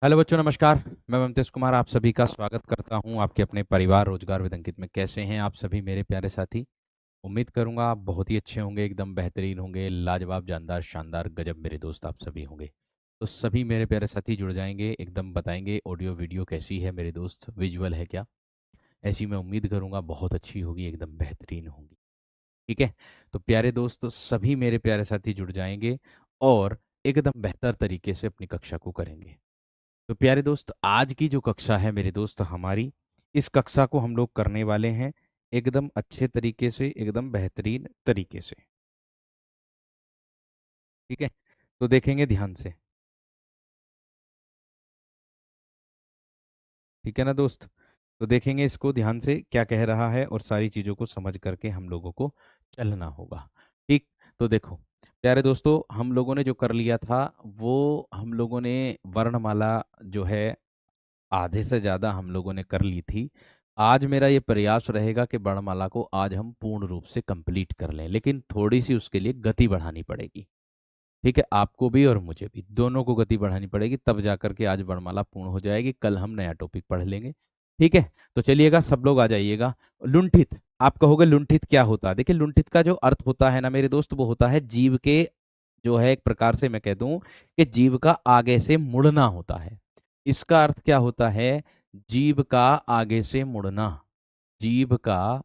Hello बच्चों, नमस्कार। मैं ममतेश कुमार आप सभी का स्वागत करता हूं आपके अपने परिवार रोजगार विद अंकित में। कैसे हैं आप सभी मेरे प्यारे साथी? उम्मीद करूंगा आप बहुत ही अच्छे होंगे, एकदम बेहतरीन होंगे, लाजवाब, जानदार, शानदार, गजब मेरे दोस्त आप सभी होंगे। तो सभी मेरे प्यारे साथी जुड़ जाएंगे, एकदम बताएंगे ऑडियो वीडियो कैसी है मेरे दोस्त, विजुअल है क्या। ऐसी मैं उम्मीद करूंगा बहुत अच्छी होगी, एकदम बेहतरीन होगी। ठीक है। तो प्यारे दोस्त सभी मेरे प्यारे साथी जुड़ जाएंगे और एकदम बेहतर तरीके से अपनी कक्षा को करेंगे। तो प्यारे दोस्त आज की जो कक्षा है मेरे दोस्त हमारी, इस कक्षा को हम लोग करने वाले हैं एकदम अच्छे तरीके से, एकदम बेहतरीन तरीके से। ठीक है। तो देखेंगे ध्यान से। ठीक है ना दोस्त? तो देखेंगे इसको ध्यान से क्या कह रहा है और सारी चीज़ों को समझ करके हम लोगों को चलना होगा। ठीक। तो देखो प्यारे दोस्तों, हम लोगों ने जो कर लिया था वो हम लोगों ने वर्णमाला जो है आधे से ज़्यादा हम लोगों ने कर ली थी। आज मेरा ये प्रयास रहेगा कि वर्णमाला को आज हम पूर्ण रूप से कंप्लीट कर लें, लेकिन थोड़ी सी उसके लिए गति बढ़ानी पड़ेगी। ठीक है, आपको भी और मुझे भी, दोनों को गति बढ़ानी पड़ेगी, तब जाकर के आज वर्णमाला पूर्ण हो जाएगी। कल हम नया टॉपिक पढ़ लेंगे। ठीक है। तो चलिएगा, सब लोग आ जाइएगा। लुंठित, आप कहोगे लुंठित क्या होता है? देखिए लुंठित का जो अर्थ होता है ना मेरे दोस्त, वो होता है जीव के, जो है एक प्रकार से मैं कह दूं कि जीव का आगे से मुड़ना होता है। इसका अर्थ क्या होता है? जीव का आगे से मुड़ना। जीव का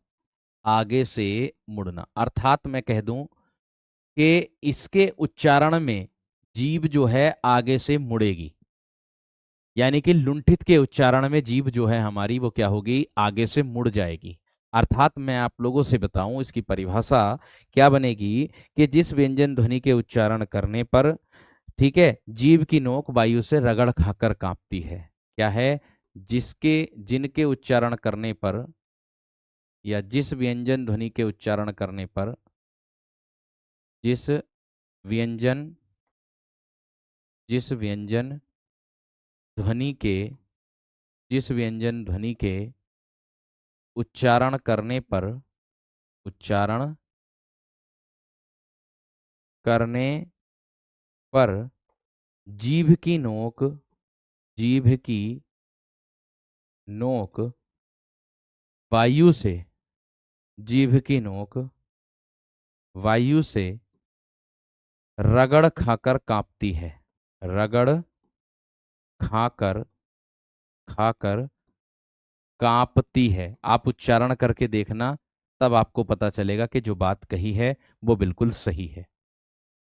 आगे से मुड़ना अर्थात मैं कह दूं कि इसके उच्चारण में जीभ जो है आगे से मुड़ेगी। यानी कि लुंठित के उच्चारण में जीभ जो है हमारी वो क्या होगी? आगे से मुड़ जाएगी। अर्थात मैं आप लोगों से बताऊं इसकी परिभाषा क्या बनेगी कि जिस व्यंजन ध्वनि के उच्चारण करने पर, ठीक है, जीभ की नोक वायु से रगड़ खाकर कांपती है। क्या है? जिसके जिनके उच्चारण करने पर या जिस व्यंजन ध्वनि के उच्चारण करने पर, जिस व्यंजन जिस व्यंजन ध्वनि के जिस व्यंजन ध्वनि के उच्चारण करने पर उच्चारण करने पर जीभ की नोक जीभ की नोक वायु से जीभ की नोक वायु से रगड़ खाकर कांपती है। रगड़ खाकर खाकर कांपती है। आप उच्चारण करके देखना, तब आपको पता चलेगा कि जो बात कही है वो बिल्कुल सही है।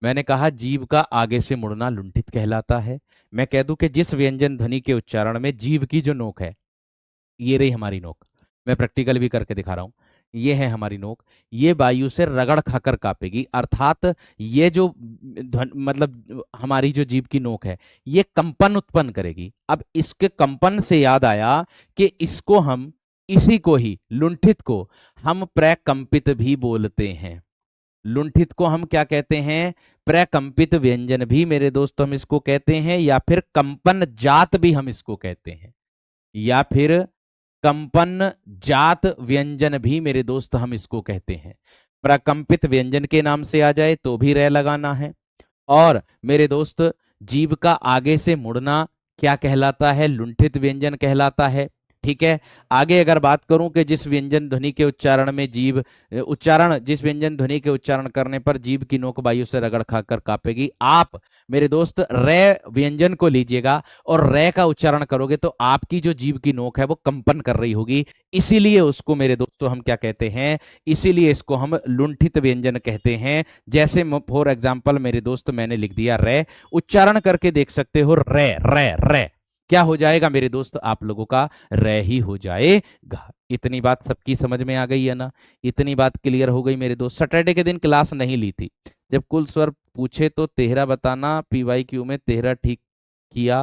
मैंने कहा जीभ का आगे से मुड़ना लुंठित कहलाता है। मैं कह दूं कि जिस व्यंजन ध्वनि के उच्चारण में जीभ की जो नोक है, ये रही हमारी नोक, मैं प्रैक्टिकल भी करके दिखा रहा हूं, ये है हमारी नोक, ये वायु से रगड़ खाकर कांपेगी। अर्थात ये जो मतलब हमारी जो जीभ की नोक है, ये कंपन उत्पन्न करेगी। अब इसके कंपन से याद आया कि इसको हम, इसी को ही लुंठित को हम प्रकंपित भी बोलते हैं। लुंठित को हम क्या कहते हैं? प्रकंपित व्यंजन भी मेरे दोस्त हम इसको कहते हैं, या फिर कंपन जात भी हम इसको कहते हैं, या फिर कंपन जात व्यंजन भी मेरे दोस्त हम इसको कहते हैं। प्रकंपित व्यंजन के नाम से आ जाए तो भी रे लगाना है। और मेरे दोस्त जीभ का आगे से मुड़ना क्या कहलाता है? लुंठित व्यंजन कहलाता है। ठीक है। आगे अगर बात करूं कि जिस व्यंजन ध्वनि के उच्चारण में जीभ उच्चारण जिस व्यंजन ध्वनि के उच्चारण करने पर जीभ की नोक वायु से रगड़ खाकर कांपेगी, आप मेरे दोस्त रे व्यंजन को लीजिएगा और रे का उच्चारण करोगे तो आपकी जो जीभ की नोक है वो कंपन कर रही होगी। इसीलिए उसको मेरे दोस्तों हम क्या कहते हैं? इसीलिए इसको हम लुंठित व्यंजन कहते हैं। जैसे फॉर एग्जाम्पल मेरे दोस्त मैंने लिख दिया रे, उच्चारण करके देख सकते हो, रे रे रे, क्या हो जाएगा मेरे दोस्त? आप लोगों का रे ही हो जाएगा। इतनी बात सबकी समझ में आ गई है ना? इतनी बात क्लियर हो गई मेरे दोस्त। सैटरडे के दिन क्लास नहीं ली थी, जब कुल स्वर पूछे तो 13 बताना, पीवाईक्यू में 13 ठीक किया,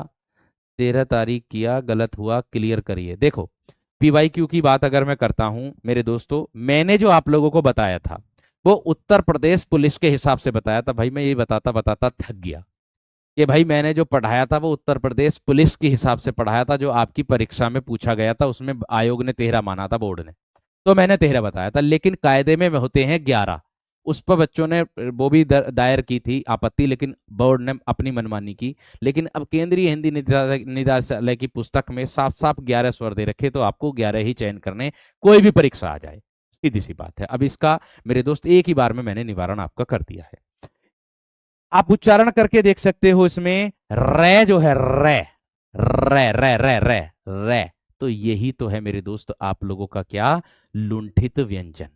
13 तारीख किया, गलत हुआ क्लियर करिए। देखो पीवाईक्यू की बात अगर मैं करता हूं मेरे दोस्तों, मैंने जो आप लोगों को बताया था वो उत्तर प्रदेश पुलिस के हिसाब से बताया था। भाई मैं ये बताता बताता थक गया कि भाई मैंने जो पढ़ाया था वो उत्तर प्रदेश पुलिस के हिसाब से पढ़ाया था, जो आपकी परीक्षा में पूछा गया था, उसमें आयोग ने 13 माना था, बोर्ड ने, तो मैंने 13 बताया था, लेकिन कायदे में होते हैं 11। उस पर बच्चों ने वो भी दायर की थी आपत्ति, लेकिन बोर्ड ने अपनी मनमानी की। लेकिन अब केंद्रीय हिंदी निदेशालय की पुस्तक में साफ साफ 11 स्वर दे रखे, तो आपको 11 ही चयन करने, कोई भी परीक्षा आ जाए, सीधी सी बात है। अब इसका मेरे दोस्त एक ही बार में मैंने निवारण आपका कर दिया है। आप उच्चारण करके देख सकते हो इसमें, रे जो है, रे रे रे रे रे रे, तो यही तो है मेरे दोस्त आप लोगों का क्या, लुंठित व्यंजन।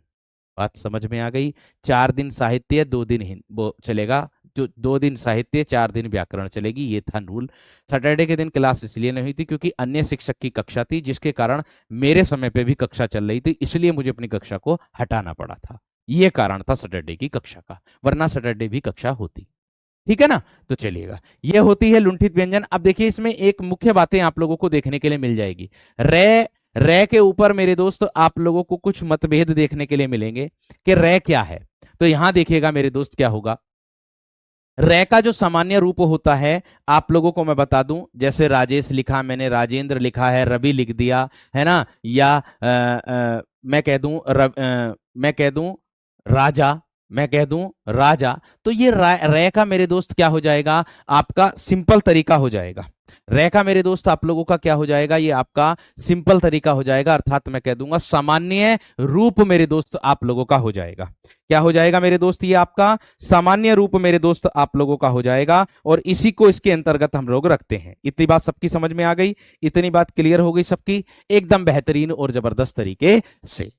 बात समझ में आ गई। 4 दिन साहित्य, 2 दिन वो चलेगा, जो 2 दिन साहित्य 4 दिन व्याकरण चलेगी, ये था रूल। सैटरडे के दिन क्लास इसलिए नहीं हुई थी क्योंकि अन्य शिक्षक की कक्षा थी, जिसके कारण मेरे समय पे भी कक्षा चल रही थी, इसलिए मुझे अपनी कक्षा को हटाना पड़ा था। ये कारण था सैटरडे की कक्षा का, वरना सैटरडे भी कक्षा होती। ठीक है ना। तो चलिएगा, ये होती है लुंठित व्यंजन। अब देखिए इसमें एक मुख्य बातें आप लोगों को देखने के लिए मिल जाएगी। रे, रे के ऊपर मेरे दोस्त आप लोगों को कुछ मतभेद देखने के लिए मिलेंगे कि रे क्या है। तो यहां देखिएगा मेरे दोस्त क्या होगा, रे का जो सामान्य रूप होता है, आप लोगों को मैं बता दूं, जैसे राजेश लिखा मैंने, राजेंद्र लिखा है, रवि लिख दिया है ना, या मैं कह दूं मैं कह दूं राजा, मैं कह दूं राजा, तो ये रे का मेरे दोस्त क्या हो जाएगा, आपका सिंपल तरीका हो जाएगा। रे का मेरे दोस्त आप लोगों का क्या हो जाएगा, ये आपका सिंपल तरीका हो जाएगा, अर्थात मैं कह दूंगा सामान्य रूप मेरे दोस्त आप लोगों का हो जाएगा। क्या हो जाएगा मेरे दोस्त, ये आपका सामान्य रूप मेरे दोस्त आप लोगों का हो जाएगा, और इसी को इसके अंतर्गत हम लोग रखते हैं। इतनी बात सबकी समझ में आ गई, इतनी बात क्लियर हो गई सबकी, एकदम बेहतरीन और जबरदस्त तरीके से।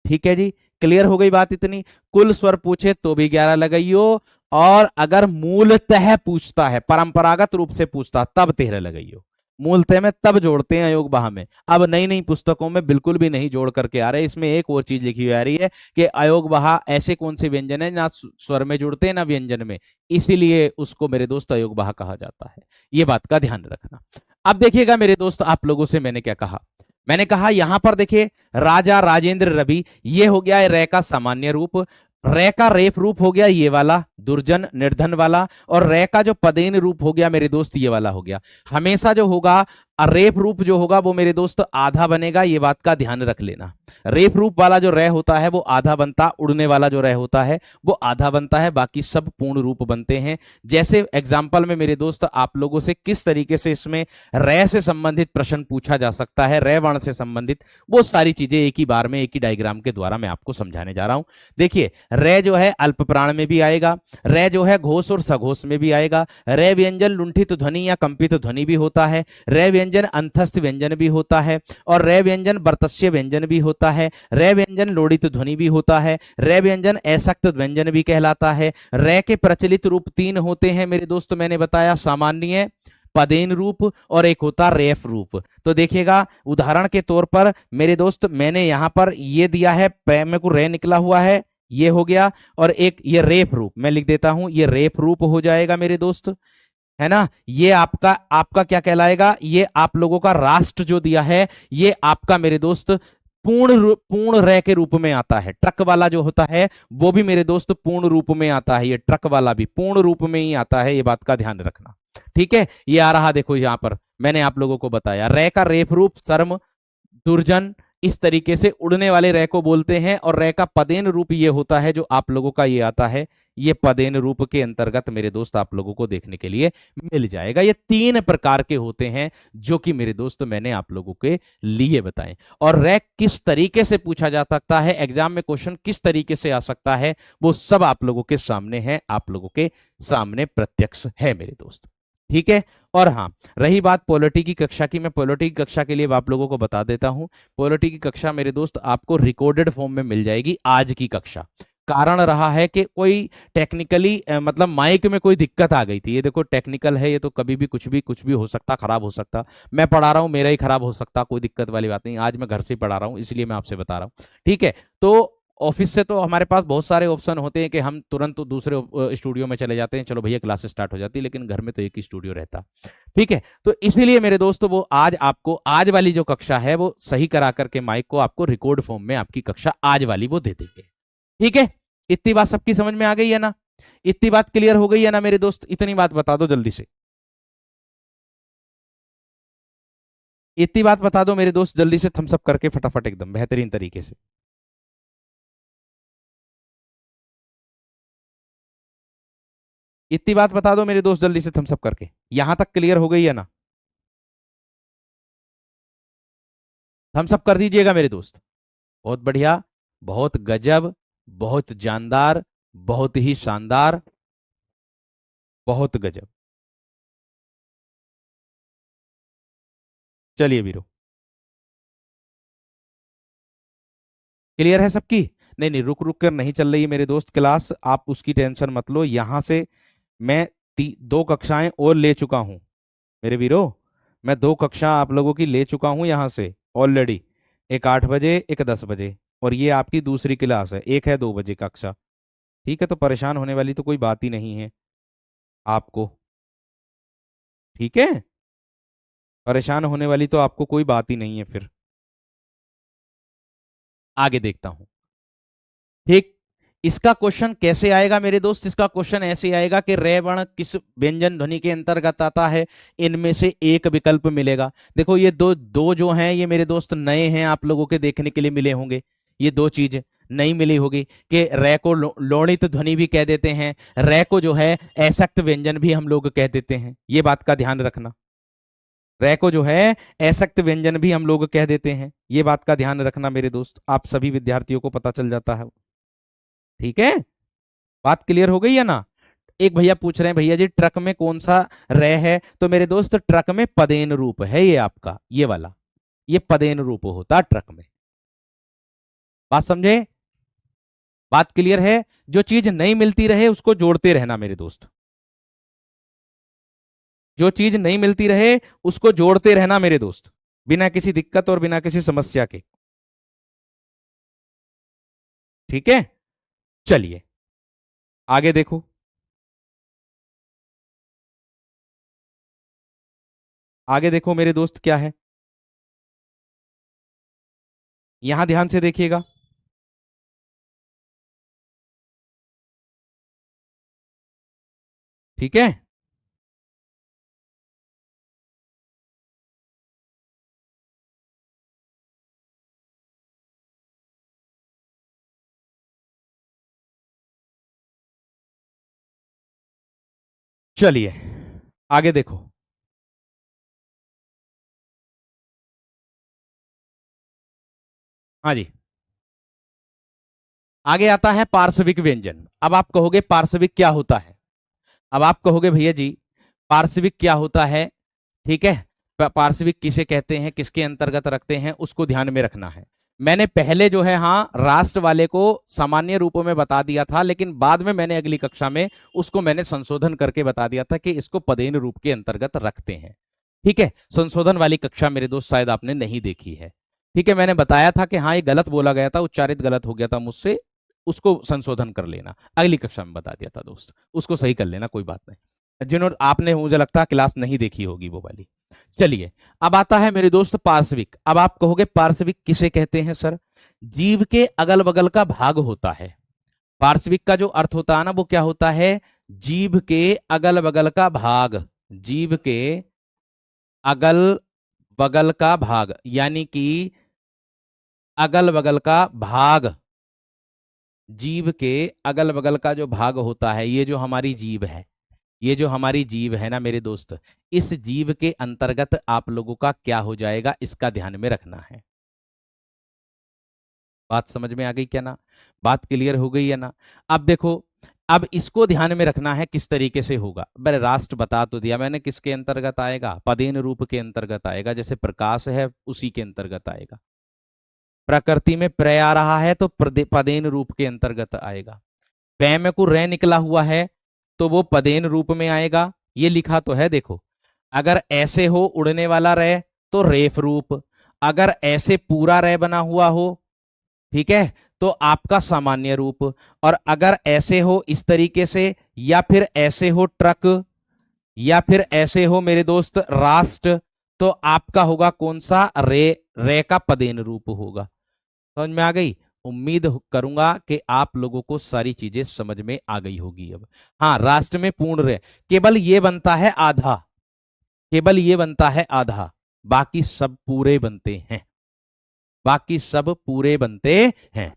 ठीक है जी, क्लियर हो गई बात इतनी। कुल स्वर पूछे तो भी 11 लगाइयो, और अगर मूलतः पूछता है, परंपरागत रूप से पूछता, तब 13 लगाइयो। मूलतः में तब जोड़ते हैं अयोग बहा में, अब नई नई पुस्तकों में बिल्कुल भी नहीं जोड़ करके आ रहे। इसमें एक और चीज लिखी हुई आ रही है कि अयोग बहा ऐसे कौन से व्यंजन है ना स्वर में जुड़ते हैं ना व्यंजन में, इसीलिए उसको मेरे दोस्त अयोग बहा कहा जाता है। ये बात का ध्यान रखना। अब देखिएगा मेरे दोस्त, आप लोगों से मैंने क्या कहा, मैंने कहा यहां पर देखिए, राजा, राजेंद्र, रवि, ये हो गया रे का सामान्य रूप। रे का रेफ रूप हो गया ये वाला, दुर्जन निर्धन वाला, और रे का जो पदेन रूप हो गया मेरे दोस्त ये वाला हो गया। हमेशा जो होगा रेफ रूप जो होगा वो मेरे दोस्त आधा बनेगा, ये बात का ध्यान रख लेना। रेफ रूप वाला जो रे होता है वो आधा बनता, उड़ने वाला जो रे होता है वो आधा बनता है, बाकी सब पूर्ण रूप बनते हैं। जैसे एग्जाम्पल में मेरे दोस्त आप लोगों से किस तरीके से इसमें रे से संबंधित प्रश्न पूछा जा सकता है, रे वर्ण से संबंधित, वो सारी चीजें एक ही बार में एक ही डायग्राम के द्वारा मैं आपको समझाने जा रहा हूं। देखिए, रे जो है अल्प प्राण में भी आएगा, रे जो है घोष और सघोष में भी आएगा, रे व्यंजन लुंठित ध्वनि या कंपित ध्वनि भी होता है, रे व्यंजन अंतस्थ व्यंजन भी होता है, और रे व्यंजन वर्तस्य व्यंजन भी होता है, रे व्यंजन लोडित ध्वनि भी होता है, रे व्यंजन असक्त व्यंजन भी कहलाता है। रे के प्रचलित रूप 3 होते हैं मेरे दोस्त, मैंने बताया, सामान्य, पदेन रूप, और एक होता रेफ रूप। तो देखिएगा उदाहरण के तौर पर मेरे दोस्त, मैंने यहां पर ये दिया है, मेरे को रे निकला हुआ है, ये हो गया, और एक ये रेफ रूप मैं लिख देता हूं, ये रेफ रूप हो जाएगा मेरे दोस्त, है ना। ये आपका आपका क्या कहलाएगा, ये आप लोगों का राष्ट्र जो दिया है, ये आपका मेरे दोस्त पूर्ण रे के रूप में आता है। ट्रक वाला जो होता है वो भी मेरे दोस्त पूर्ण रूप में आता है, ये ट्रक वाला भी पूर्ण रूप में ही आता है, ये बात का ध्यान रखना। ठीक है, ये आ रहा, देखो यहां पर मैंने आप लोगों को बताया, रे का रेफ रूप सर्म, दुर्जन, इस तरीके से उड़ने वाले रे को बोलते हैं, और रे का पदेन रूप ये होता है जो आप लोगों का ये आता है, ये पदेन रूप के अंतर्गत मेरे दोस्त आप लोगों को देखने के लिए मिल जाएगा। ये 3 प्रकार के होते हैं जो कि मेरे दोस्त मैंने आप लोगों के लिए बताए। और रे किस तरीके से पूछा जा सकता है, एग्जाम में क्वेश्चन किस तरीके से आ सकता है, वो सब आप लोगों के सामने है, आप लोगों के सामने प्रत्यक्ष है मेरे दोस्त। ठीक है। और हाँ, रही बात पॉलिटी की कक्षा की, मैं पॉलिटी की कक्षा के लिए आप लोगों को बता देता हूं। पॉलिटी की कक्षा मेरे दोस्त आपको रिकॉर्डेड फॉर्म में मिल जाएगी आज की कक्षा। कारण रहा है कि कोई टेक्निकली मतलब माइक में कोई दिक्कत आ गई थी, ये देखो टेक्निकल है, ये तो कभी भी कुछ भी हो सकता, खराब हो सकता, मैं पढ़ा रहा हूँ मेरा ही खराब हो सकता, कोई दिक्कत वाली बात नहीं। आज मैं घर से ही पढ़ा रहा हूँ, इसलिए मैं आपसे बता रहा हूँ। ठीक है। तो ऑफिस से तो हमारे पास बहुत सारे ऑप्शन होते हैं कि हम तुरंत तो दूसरे स्टूडियो में चले जाते हैं, चलो भैया क्लास स्टार्ट हो जाती है, लेकिन घर में तो एक ही स्टूडियो रहता। ठीक है। तो इसीलिए मेरे दोस्तों वो आज आपको आज वाली जो कक्षा है वो सही करा करके माइक को आपको रिकॉर्ड फॉर्म में आपकी कक्षा आज वाली वो दे देंगे। ठीक है। इतनी बात सबकी समझ में आ गई है ना, इतनी बात क्लियर हो गई है ना मेरे दोस्त, इतनी बात बता दो जल्दी से, इतनी बात बता दो मेरे दोस्त जल्दी से, थम्स अप करके फटाफट एकदम बेहतरीन तरीके से। इतनी बात बता दो मेरे दोस्त जल्दी से थम्स अप करके, यहां तक क्लियर हो गई है ना? थम्स अप कर दीजिएगा मेरे दोस्त। बहुत बढ़िया, बहुत गजब, बहुत जानदार, बहुत ही शानदार, बहुत गजब। चलिए वीरो, क्लियर है सबकी? नहीं नहीं, रुक रुक कर नहीं चल रही है मेरे दोस्त क्लास, आप उसकी टेंशन मत लो। यहां से मैं दो कक्षाएं और ले चुका हूं मेरे वीरो। मैं दो कक्षा आप लोगों की ले चुका हूं यहां से ऑलरेडी। एक 8 बजे, एक 10 बजे, और ये आपकी दूसरी क्लास है, एक है 2 बजे कक्षा। ठीक है, तो परेशान होने वाली तो कोई बात ही नहीं है आपको। ठीक है, परेशान होने वाली तो आपको कोई बात ही नहीं है फिर। आगे देखता हूं। ठीक, इसका क्वेश्चन कैसे आएगा मेरे दोस्त? इसका क्वेश्चन ऐसे आएगा कि रे वर्ण किस व्यंजन ध्वनि के अंतर्गत आता है, इनमें से एक विकल्प मिलेगा। देखो ये दो दो जो हैं ये मेरे दोस्त नए हैं, आप लोगों के देखने के लिए मिले होंगे। ये दो चीज नहीं मिली होगी कि रे को लोणित ध्वनि भी कह देते हैं, रे को जो है ऐसक्त व्यंजन भी हम लोग कह देते हैं। ये बात का ध्यान रखना। रे को जो है ऐसक्त व्यंजन भी हम लोग कह देते हैं, ये बात का ध्यान रखना मेरे दोस्त, आप सभी विद्यार्थियों को पता चल जाता है। ठीक है, बात क्लियर हो गई है ना? एक भैया पूछ रहे हैं भैया जी ट्रक में कौन सा रे है, तो मेरे दोस्त ट्रक में पदेन रूप है ये आपका, ये वाला, ये पदेन रूप होता ट्रक में। बात समझे? बात क्लियर है? जो चीज नहीं मिलती रहे उसको जोड़ते रहना मेरे दोस्त, जो चीज नहीं मिलती रहे उसको जोड़ते रहना मेरे दोस्त, बिना किसी दिक्कत और बिना किसी समस्या के। ठीक है, चलिए आगे देखो। आगे देखो मेरे दोस्त क्या है, यहां ध्यान से देखिएगा। ठीक है, चलिए आगे देखो। हाँ जी, आगे आता है पार्श्विक व्यंजन। अब आप कहोगे पार्श्विक क्या होता है? अब आप कहोगे भैया जी पार्श्विक क्या होता है? ठीक है, पार्श्विक किसे कहते हैं, किसके अंतर्गत रखते हैं, उसको ध्यान में रखना है। मैंने पहले जो है हाँ राष्ट्र वाले को सामान्य रूपों में बता दिया था, लेकिन बाद में मैंने अगली कक्षा में उसको मैंने संशोधन करके बता दिया था कि इसको पदेन रूप के अंतर्गत रखते हैं। ठीक है, संशोधन वाली कक्षा मेरे दोस्त शायद आपने नहीं देखी है। ठीक है, मैंने बताया था कि हाँ ये गलत बोला गया था, उच्चारित गलत हो गया था मुझसे, उसको संशोधन कर लेना। अगली कक्षा में बता दिया था दोस्त, उसको सही कर लेना, कोई बात नहीं। जिन्होंने आपने मुझे लगता है क्लास नहीं देखी होगी वो वाली। चलिए, अब आता है मेरे दोस्त पार्श्विक। अब आप कहोगे पार्श्विक किसे कहते हैं सर? जीव के अगल बगल का भाग होता है। पार्श्विक का जो अर्थ होता है ना वो क्या होता है? जीव के अगल बगल का भाग, जीव के अगल बगल का भाग, यानी कि अगल बगल का भाग, जीव के अगल बगल का जो भाग होता है, ये जो हमारी जीव है, ये जो हमारी जीव है ना मेरे दोस्त, इस जीव के अंतर्गत आप लोगों का क्या हो जाएगा, इसका ध्यान में रखना है। बात समझ में आ गई क्या ना? बात क्लियर हो गई है ना? अब देखो, अब इसको ध्यान में रखना है किस तरीके से होगा। मेरे राष्ट्र बता तो दिया मैंने किसके अंतर्गत आएगा, पदेन रूप के अंतर्गत आएगा, जैसे प्रकाश है उसी के अंतर्गत आएगा। प्रकृति में प्रय आ रहा है तो पदेन रूप के अंतर्गत आएगा। पै में को रे निकला हुआ है तो वो पदेन रूप में आएगा, ये लिखा तो है देखो। अगर ऐसे हो उड़ने वाला रे तो रेफ रूप, अगर ऐसे पूरा रे बना हुआ हो, ठीक है, तो आपका सामान्य रूप, और अगर ऐसे हो इस तरीके से, या फिर ऐसे हो ट्रक, या फिर ऐसे हो मेरे दोस्त राष्ट्र, तो आपका होगा कौन सा? रे का पदेन रूप होगा। समझ में आ गई? उम्मीद करूंगा कि आप लोगों को सारी चीजें समझ में आ गई होगी। अब हाँ, राष्ट्र में पूर्ण रे केवल ये बनता है आधा, केवल ये बनता है आधा, बाकी सब पूरे बनते हैं, बाकी सब पूरे बनते हैं।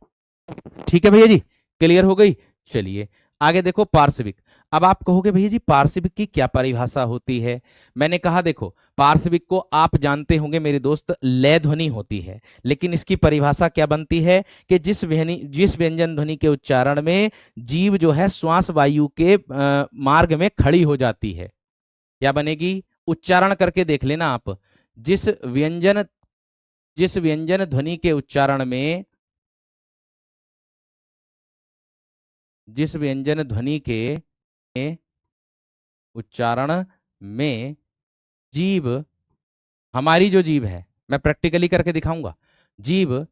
ठीक है भैया जी, क्लियर हो गई? चलिए आगे देखो पार्श्विक। अब आप कहोगे भैया जी पार्श्विक की क्या परिभाषा होती है। मैंने कहा देखो पार्श्विक को आप जानते होंगे मेरे दोस्त, लय ध्वनि होती है, लेकिन इसकी परिभाषा क्या बनती है कि जिस व्यंजन ध्वनि के उच्चारण में जीभ जो है श्वास वायु के मार्ग में खड़ी हो जाती है, क्या बनेगी, उच्चारण करके देख लेना आप। जिस व्यंजन जिस व्यंजन ध्वनि के उच्चारण में जिस व्यंजन ध्वनि के उच्चारण में जीभ, हमारी जो जीभ है, मैं प्रैक्टिकली करके दिखाऊंगा, जीभ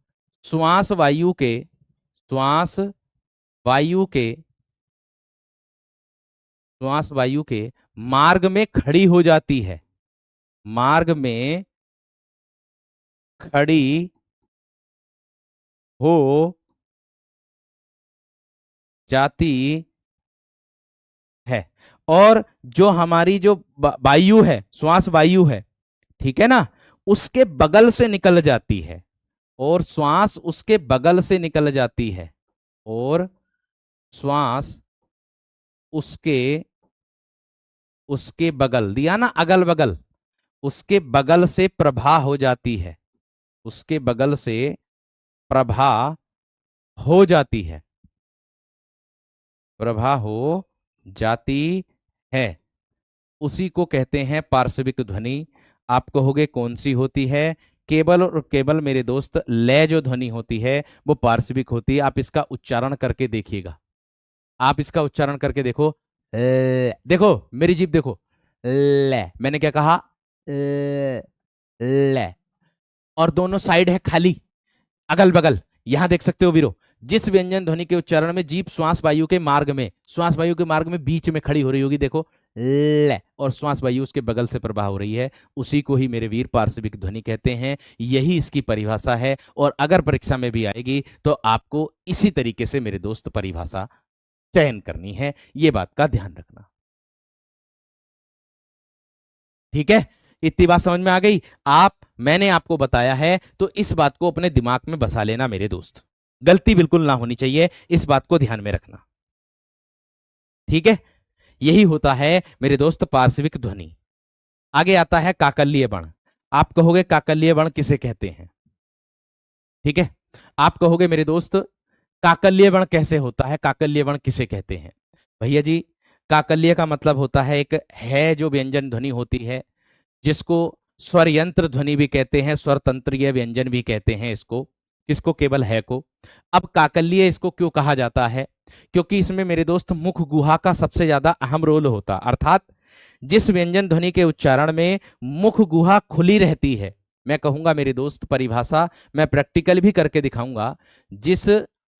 श्वास वायु के श्वास वायु के श्वास वायु के मार्ग में खड़ी हो जाती है, मार्ग में खड़ी हो जाती है, और जो हमारी जो वायु है, श्वास वायु है, ठीक है ना, उसके बगल से निकल जाती है, और श्वास उसके बगल से निकल जाती है, और श्वास उसके उसके बगल दिया ना, अगल बगल, उसके बगल से प्रभा हो जाती है, उसके बगल से प्रभा हो जाती है, प्रभा हो जाती है, उसी को कहते हैं पार्श्विक ध्वनि। आप कहोगे कौन सी होती है, केवल और केवल मेरे दोस्त लय जो ध्वनि होती है वो पार्श्विक होती है। आप इसका उच्चारण करके देखिएगा, आप इसका उच्चारण करके देखो, देखो मेरी जीभ देखो, ले, मैंने क्या कहा, ले, और दोनों साइड है खाली, अगल बगल, यहां देख सकते हो वीरो, जिस व्यंजन ध्वनि के उच्चारण में जीभ श्वास वायु के मार्ग में, श्वास वायु के मार्ग में बीच में खड़ी हो रही होगी, देखो ले, और श्वास वायु उसके बगल से प्रवाह हो रही है, उसी को ही मेरे वीर पार्श्विक ध्वनि कहते हैं। यही इसकी परिभाषा है, और अगर परीक्षा में भी आएगी तो आपको इसी तरीके से मेरे दोस्त परिभाषा चयन करनी है, ये बात का ध्यान रखना, ठीक है। इतनी बात समझ में आ गई। मैंने आपको बताया है तो इस बात को अपने दिमाग में बसा लेना मेरे दोस्त, गलती बिल्कुल ना होनी चाहिए, इस बात को ध्यान में रखना, ठीक है। यही होता है मेरे दोस्त पार्श्विक ध्वनि। आगे आता है काकल्य वर्ण। आप कहोगे काकल्य वर्ण किसे कहते हैं, ठीक है। आप कहोगे मेरे दोस्त काकल्य वर्ण कैसे होता है, काकल्य वर्ण किसे कहते हैं। भैया जी काकल्य का मतलब होता है एक है जो व्यंजन ध्वनि होती है, जिसको स्वर यंत्र ध्वनि भी कहते हैं, स्वर तंत्रीय व्यंजन भी कहते हैं इसको, किसको, केवल है को। अब काकल्य इसको क्यों कहा जाता है, क्योंकि इसमें मेरे दोस्त मुख गुहा का सबसे ज्यादा अहम रोल होता, अर्थात जिस व्यंजन ध्वनि के उच्चारण में मुख गुहा खुली रहती है, मैं कहूंगा मेरे दोस्त परिभाषा, मैं प्रैक्टिकल भी करके दिखाऊंगा, जिस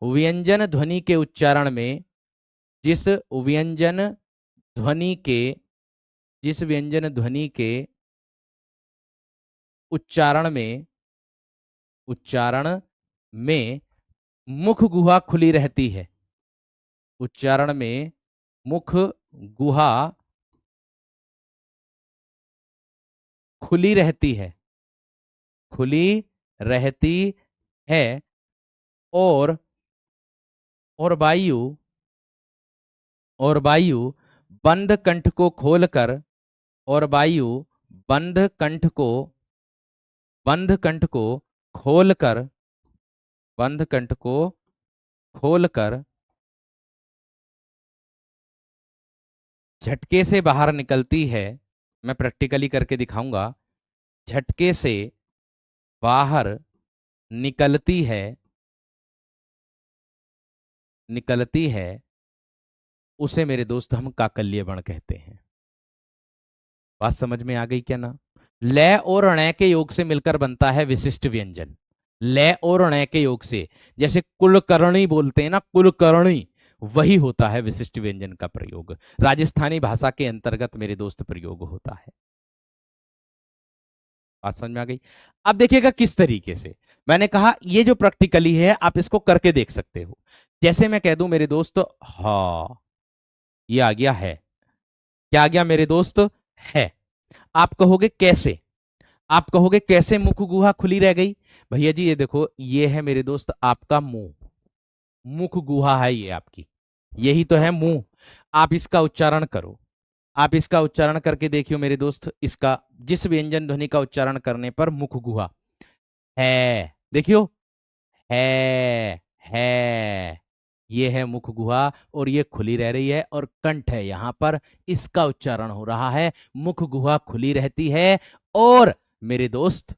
व्यंजन ध्वनि के उच्चारण में जिस व्यंजन ध्वनि के जिस व्यंजन ध्वनि के उच्चारण में मुख गुहा खुली रहती है, उच्चारण में मुख गुहा खुली रहती है, खुली रहती है, और और वायु और वायु बंद कंठ को खोलकर और वायु बंद कंठ को बंद कंठ को खोलकर बंद कंठ को खोलकर झटके से बाहर निकलती है। मैं प्रैक्टिकली करके दिखाऊंगा, झटके से बाहर निकलती है निकलती है उसे मेरे दोस्त हम काकल्य वर्ण कहते हैं। बात समझ में आ गई क्या ना। लय और णय के योग से मिलकर बनता है विशिष्ट व्यंजन, लय और णय के योग से, जैसे कुलकर्णी बोलते हैं ना, कुलकर्णी, वही होता है विशिष्ट व्यंजन का प्रयोग, राजस्थानी भाषा के अंतर्गत मेरे दोस्त प्रयोग होता है। बात समझ में आ गई। अब देखिएगा किस तरीके से, मैंने कहा ये जो प्रैक्टिकली है आप इसको करके देख सकते हो। जैसे मैं कह दूं मेरे दोस्त हा, ये आ गया है, क्या आ गया मेरे दोस्त, है। आप कहोगे कैसे, आप कहोगे कैसे मुख गुहा खुली रह गई। भैया जी ये देखो, ये है मेरे दोस्त आपका मुंह, मुख गुहा है ये आपकी, यही तो है मुंह। आप इसका उच्चारण करो। आप इसका उच्चारण करके देखियो मेरे दोस्त, इसका जिस व्यंजन ध्वनि का उच्चारण करने पर मुख गुहा है, देखियो, है, ये है मुख गुहा, और ये खुली रह रही है, और कंठ है यहां पर, इसका उच्चारण हो रहा है। मुख गुहा खुली रहती है, और मेरे दोस्त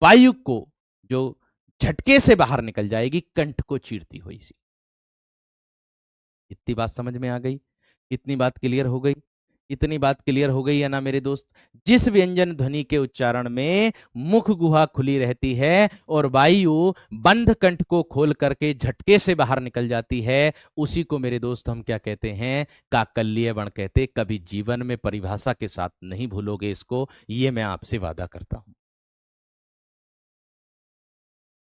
वायु को जो झटके से बाहर निकल जाएगी कंठ को चीरती हुई सी। इतनी बात समझ में आ गई? इतनी बात क्लियर हो गई? इतनी बात क्लियर हो गई है ना मेरे दोस्त? जिस व्यंजन ध्वनि के उच्चारण में मुख गुहा खुली रहती है और वायु बंद कंठ को खोल करके झटके से बाहर निकल जाती है, उसी को मेरे दोस्त हम क्या कहते हैं? काकल्य वर्ण कहते। कभी जीवन में परिभाषा के साथ नहीं भूलोगे इसको, ये मैं आपसे वादा करता हूं।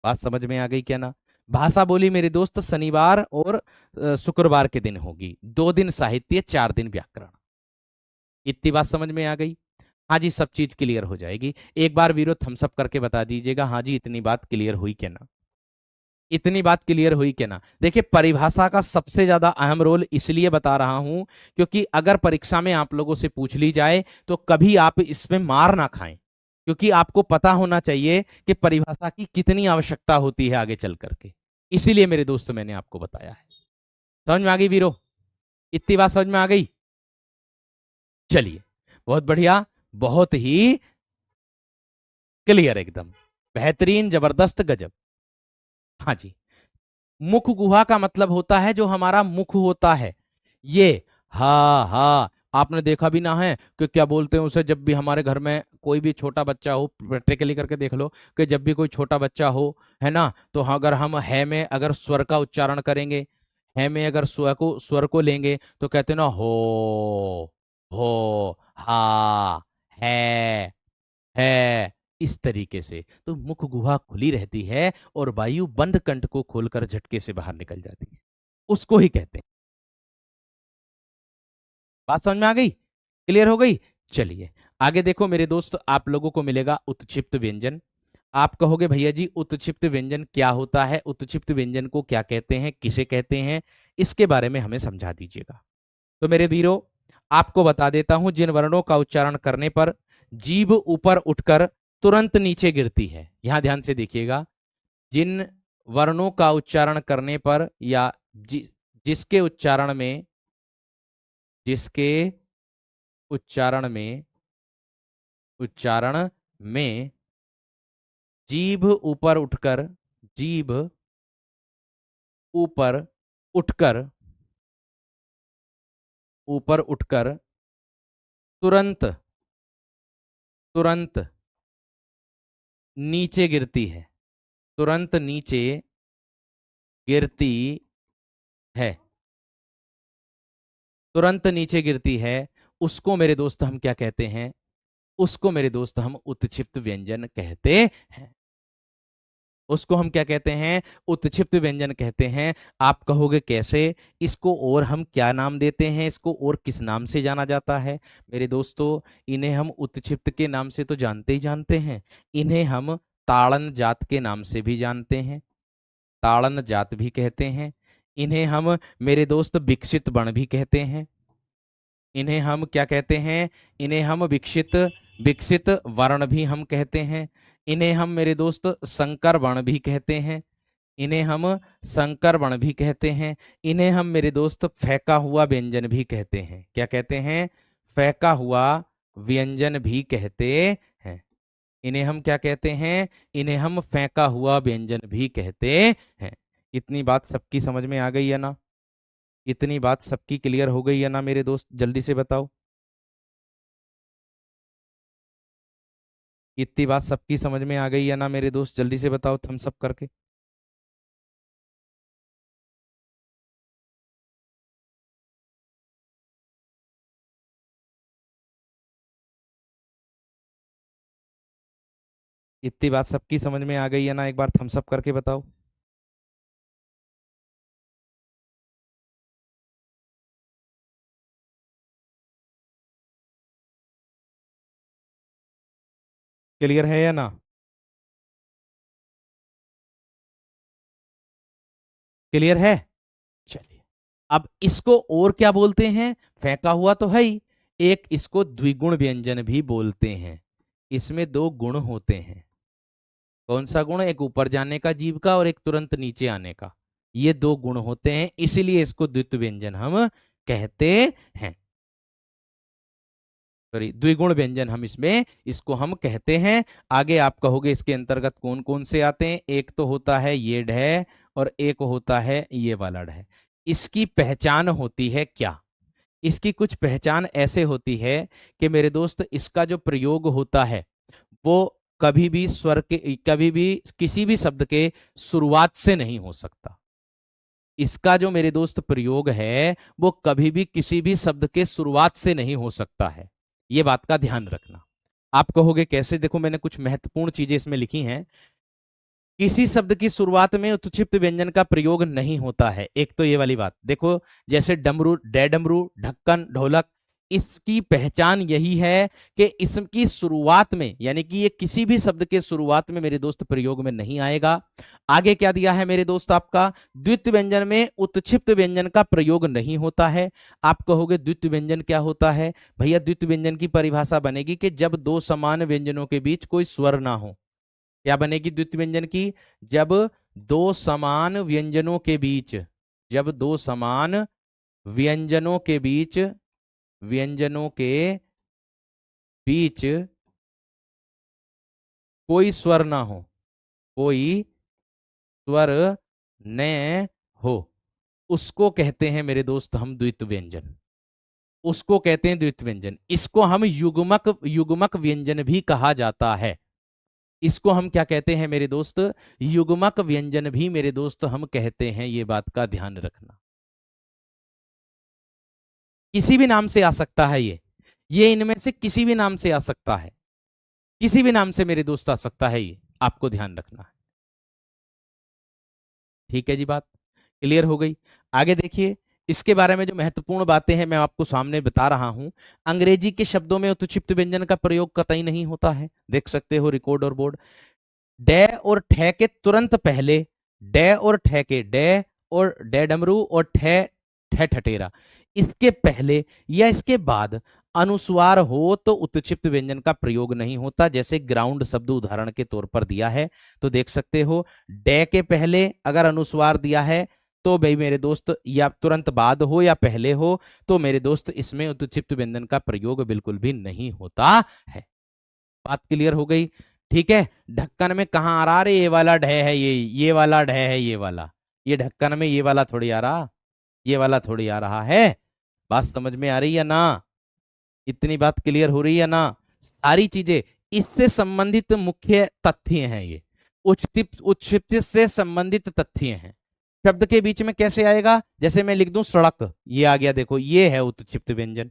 बात समझ में आ गई क्या ना? भाषा बोली मेरे दोस्त शनिवार और शुक्रवार के दिन होगी, 2 दिन साहित्य, 4 दिन व्याकरण। इतनी बात समझ में आ गई? हाँ जी, सब चीज क्लियर हो जाएगी। एक बार वीरो थम्स अप करके बता दीजिएगा, हाँ जी इतनी बात क्लियर हुई क्या ना? इतनी बात क्लियर हुई क्या ना? देखिए, परिभाषा का सबसे ज्यादा अहम रोल इसलिए बता रहा हूं क्योंकि अगर परीक्षा में आप लोगों से पूछ ली जाए तो कभी आप इसमें मार ना खाएं, क्योंकि आपको पता होना चाहिए कि परिभाषा की कितनी आवश्यकता होती है आगे चल करके। इसीलिए मेरे दोस्त मैंने आपको बताया है। समझ में आ गई वीरो? इतनी बात समझ में आ गई? चलिए, बहुत बढ़िया, बहुत ही क्लियर, एकदम बेहतरीन, जबरदस्त, गजब। हाँ जी, मुख गुहा का मतलब होता है जो हमारा मुख होता है ये। हा हा, आपने देखा भी ना है कि क्या बोलते हैं उसे, जब भी हमारे घर में कोई भी छोटा बच्चा हो, प्रैक्टिकली करके देख लो, कि जब भी कोई छोटा बच्चा हो, है ना, तो अगर हम है में अगर स्वर का उच्चारण करेंगे, है में अगर स्वर को लेंगे तो कहते हैं ना, हो हा, है, इस तरीके से। तो मुख गुहा खुली रहती है और वायु बंद कंठ को खोलकर झटके से बाहर निकल जाती है, उसको ही कहते हैं। बात समझ में आ गई? क्लियर हो गई? चलिए, आगे देखो मेरे दोस्त, आप लोगों को मिलेगा उत्क्षिप्त व्यंजन। आप कहोगे भैया जी उत्क्षिप्त व्यंजन क्या होता है, उत्क्षिप्त व्यंजन को क्या कहते हैं, किसे कहते हैं, इसके बारे में हमें समझा दीजिएगा। तो मेरे वीरों, आपको बता देता हूं, जिन वर्णों का उच्चारण करने पर जीभ ऊपर उठकर तुरंत नीचे गिरती है, यहां ध्यान से देखिएगा। जिन वर्णों का उच्चारण करने पर, या जिसके उच्चारण में, जिसके उच्चारण में, उच्चारण में जीभ ऊपर उठकर, जीभ ऊपर उठकर, ऊपर उठकर तुरंत, तुरंत नीचे गिरती है, तुरंत नीचे गिरती है, तुरंत नीचे गिरती है, उसको मेरे दोस्त हम क्या कहते हैं? उसको मेरे दोस्त हम उत्क्षिप्त व्यंजन कहते हैं। उसको हम क्या कहते हैं? उत्क्षिप्त व्यंजन कहते हैं। आप कहोगे कैसे? इसको और हम क्या नाम देते हैं, इसको और किस नाम से जाना जाता है? मेरे दोस्तों, इन्हें हम उत्क्षिप्त के नाम से तो जानते ही जानते हैं, इन्हें हम ताड़न जात के नाम से भी जानते हैं, ताड़न जात भी कहते हैं। इन्हें हम मेरे दोस्त विकसित वर्ण भी कहते हैं। इन्हें हम क्या कहते हैं? इन्हें हम विकसित, विकसित वर्ण भी हम कहते हैं। इन्हें हम मेरे दोस्त संकर वर्ण भी कहते हैं। इन्हें हम संकर वर्ण भी कहते हैं। इन्हें हम मेरे दोस्त फेंका हुआ व्यंजन भी कहते हैं। क्या कहते हैं? फेंका हुआ व्यंजन भी कहते हैं। इन्हें हम क्या कहते हैं? इन्हें हम फेंका हुआ व्यंजन भी कहते हैं। इतनी बात सबकी समझ में आ गई है ना? इतनी बात सबकी क्लियर हो गई है ना मेरे दोस्त? जल्दी से बताओ। इतनी बात सबकी समझ में आ गई है ना मेरे दोस्त? जल्दी से बताओ थम्स अप करके। इतनी बात सबकी समझ में आ गई है ना? एक बार थम्स अप करके बताओ। क्लियर है या ना? क्लियर है? चलिए, अब इसको और क्या बोलते हैं? फेंका हुआ तो है ही, एक इसको द्विगुण व्यंजन भी बोलते हैं। इसमें दो गुण होते हैं। कौन सा गुण? एक ऊपर जाने का जीव का और एक तुरंत नीचे आने का। ये दो गुण होते हैं, इसीलिए इसको द्वित्व व्यंजन हम कहते हैं। सॉरी, द्विगुण व्यंजन हम इसमें इसको हम कहते हैं। आगे आप कहोगे इसके अंतर्गत कौन कौन से आते हैं? एक तो होता है ये ढ और एक होता है ये वाला ढ। इसकी पहचान होती है क्या? इसकी कुछ पहचान ऐसे होती है कि मेरे दोस्त, इसका जो प्रयोग होता है वो कभी भी स्वर के, कभी भी किसी भी शब्द के शुरुआत से नहीं हो सकता। इसका जो मेरे दोस्त प्रयोग है वो कभी भी किसी भी शब्द के शुरुआत से नहीं हो सकता है। ये बात का ध्यान रखना। आप कहोगे कैसे? देखो, मैंने कुछ महत्वपूर्ण चीजें इसमें लिखी हैं। किसी शब्द की शुरुआत में उत्क्षिप्त व्यंजन का प्रयोग नहीं होता है। एक तो ये वाली बात देखो, जैसे डमरू, डमरू, ढक्कन, ढोलक, इसकी पहचान यही है कि इसकी शुरुआत में, यानी कि ये किसी भी शब्द के शुरुआत में मेरे दोस्त प्रयोग में नहीं आएगा। आगे क्या दिया है मेरे दोस्त आपका? द्वित्व व्यंजन में उत्क्षिप्त व्यंजन का प्रयोग नहीं होता है। आप कहोगे द्वित्व व्यंजन क्या होता है? भैया, द्वित्व व्यंजन की परिभाषा बनेगी कि जब दो समान व्यंजनों के बीच कोई स्वर ना हो। क्या बनेगी द्वित्व व्यंजन की? जब दो समान व्यंजनों के बीच, जब दो समान व्यंजनों के बीच, व्यंजनों के बीच कोई स्वर ना हो, कोई स्वर न हो, उसको कहते हैं मेरे दोस्त हम द्वित्व व्यंजन। उसको कहते हैं द्वित्व व्यंजन। इसको हम युग्मक, युग्मक व्यंजन भी कहा जाता है। इसको हम क्या कहते हैं मेरे दोस्त? युग्मक व्यंजन भी मेरे दोस्त हम कहते हैं। ये बात का ध्यान रखना। किसी भी नाम से आ सकता है ये इनमें से किसी भी नाम से आ सकता है। किसी भी नाम से मेरे दोस्त आ सकता है, ये आपको ध्यान रखना है। ठीक है जी, बात क्लियर हो गई। आगे देखिए, इसके बारे में जो महत्वपूर्ण बातें हैं मैं आपको सामने बता रहा हूं। अंग्रेजी के शब्दों में उत्क्षिप्त व्यंजन का प्रयोग कतई नहीं होता है। देख सकते हो रिकॉर्ड और बोर्ड। डे और ठे के तुरंत पहले, डे और ठे के, डे और डे डमरू और ठे ठे ठटेरा, इसके पहले या इसके बाद अनुस्वार हो तो उत्क्षिप्त व्यंजन का प्रयोग नहीं होता। जैसे ग्राउंड शब्द उदाहरण के तौर पर दिया है, तो देख सकते हो डे के पहले अगर अनुस्वार दिया है तो भाई मेरे दोस्त, या तुरंत बाद हो या पहले हो, तो मेरे दोस्त इसमें उत्क्षिप्त व्यंजन का प्रयोग बिल्कुल भी नहीं होता है। बात क्लियर हो गई? ठीक है। ढक्कन में कहाँ आ रहा? अरे ये वाला ढह है, ये वाला ढह है, ये वाला, ये ढक्कन में ये वाला थोड़ी आ रहा, ये वाला थोड़ी आ रहा है। बात समझ में आ रही है ना? इतनी बात क्लियर हो रही है ना? सारी चीजें इससे संबंधित मुख्य तथ्य हैं। ये उच्चित उच्चित से संबंधित तथ्य हैं। शब्द के बीच में कैसे आएगा? जैसे मैं लिख दूं सड़क, ये आ गया। देखो, ये है उत्क्षिप्त व्यंजन,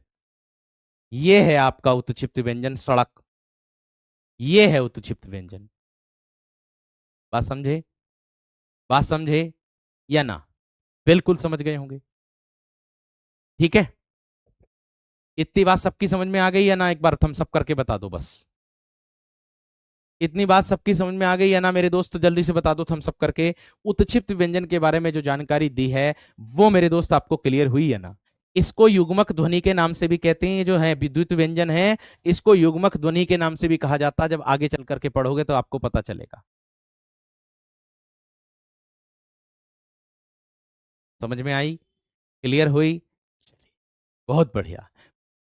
ये है आपका उत्क्षिप्त व्यंजन सड़क, ये है उत्क्षिप्त व्यंजन। बात समझे? बात समझे या ना? बिल्कुल समझ गए होंगे। ठीक है, इतनी बात सबकी समझ में आ गई या ना? एक बार थम्स अप करके बता दो बस। इतनी बात सबकी समझ में आ गई या ना मेरे दोस्त? जल्दी से बता दो थम्स अप करके। उत्क्षिप्त व्यंजन के बारे में जो जानकारी दी है वो मेरे दोस्त आपको क्लियर हुई है ना? इसको युग्मक ध्वनि के नाम से भी कहते हैं। ये जो है विद्युत व्यंजन है, इसको युग्मक ध्वनि के नाम से भी कहा जाता है। जब आगे चल करके पढ़ोगे तो आपको पता चलेगा। समझ में आई? क्लियर हुई? बहुत बढ़िया।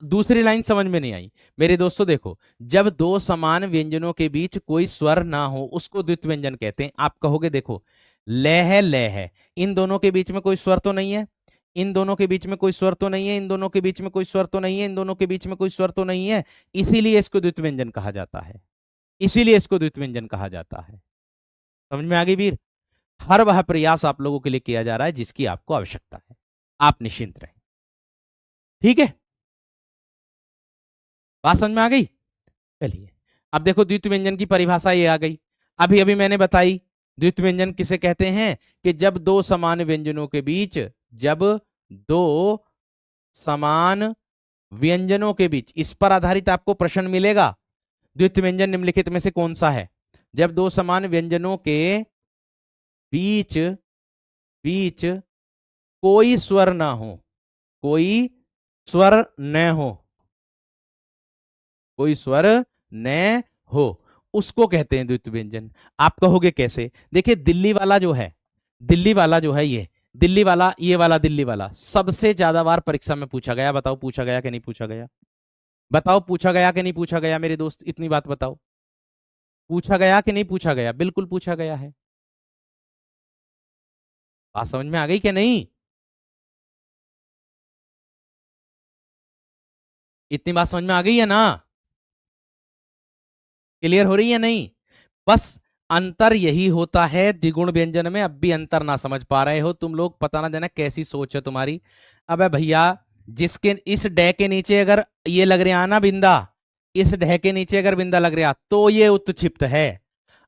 दूसरी लाइन समझ में नहीं आई मेरे दोस्तों। देखो, जब दो समान व्यंजनों के बीच कोई स्वर ना हो उसको द्वित्व व्यंजन कहते हैं। आप कहोगे देखो, ल है, इन दोनों के बीच में कोई स्वर तो नहीं है, इन दोनों के बीच में कोई स्वर तो नहीं है, इन दोनों के बीच में कोई स्वर तो नहीं है, इन दोनों के बीच में कोई स्वर तो नहीं है, इसीलिए इसको द्वित्व व्यंजन कहा जाता है। इसीलिए इसको द्वित्व व्यंजन कहा जाता है। समझ में आ गई वीर? हर वह प्रयास आप लोगों के लिए किया जा रहा है जिसकी आपको आवश्यकता है। आप निश्चिंत रहें। ठीक है, बात समझ में आ गई? चलिए, अब देखो द्वित्व व्यंजन की परिभाषा ये आ गई। अभी अभी मैंने बताई द्वित्व व्यंजन किसे कहते हैं? कि जब दो समान व्यंजनों के बीच, जब दो समान व्यंजनों के बीच, इस पर आधारित आपको प्रश्न मिलेगा, द्वित्व व्यंजन निम्नलिखित में से कौन सा है? जब दो समान व्यंजनों के बीच बीच कोई स्वर ना हो, कोई स्वर न हो, कोई स्वर न हो, उसको कहते हैं द्वित्व व्यंजन। आप कहोगे कैसे? देखिए दिल्ली वाला जो है, दिल्ली वाला जो है, ये दिल्ली वाला, ये वाला दिल्ली वाला सबसे ज्यादा बार परीक्षा में पूछा गया। बताओ पूछा गया कि नहीं पूछा गया? बताओ पूछा गया कि नहीं पूछा गया मेरे दोस्त, इतनी बात बताओ। पूछा गया कि नहीं पूछा गया? बिल्कुल पूछा गया है। बात समझ में आ गई कि नहीं? इतनी बात समझ में आ गई है ना? क्लियर हो रही है नहीं? बस अंतर यही होता है द्विगुण व्यंजन में। अब भी अंतर ना समझ पा रहे हो तुम लोग, पता ना देना कैसी सोच है तुम्हारी। अबे भैया, जिसके इस डे के नीचे अगर ये लग रहा ना बिंदा, इस डे के नीचे अगर बिंदा लग रहा तो ये उत्क्षिप्त है।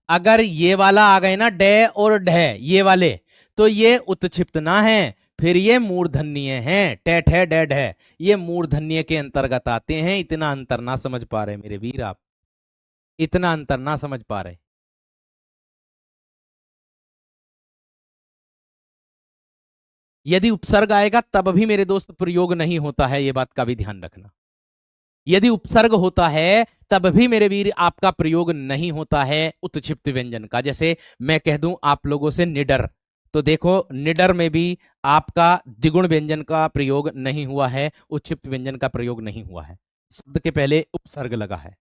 अगर ये वाला आ गए ना डे और ढे ये वाले, तो ये उत्क्षिप्त ना है, फिर ये मूर्धन्य है। टेट है डेड है, ये मूर्धन्य के अंतर्गत आते हैं। इतना अंतर ना समझ पा रहे मेरे वीर आप, इतना अंतर ना समझ पा रहे। यदि उपसर्ग आएगा तब भी मेरे दोस्त प्रयोग नहीं होता है, ये बात का भी ध्यान रखना। यदि उपसर्ग होता है तब भी मेरे वीर आपका प्रयोग नहीं होता है उत्क्षिप्त व्यंजन का। जैसे मैं कह दूं आप लोगों से निडर, तो देखो निडर में भी आपका द्विगुण व्यंजन का प्रयोग नहीं हुआ है, उत्क्षिप्त व्यंजन का प्रयोग नहीं हुआ है, शब्द के पहले उपसर्ग लगा है।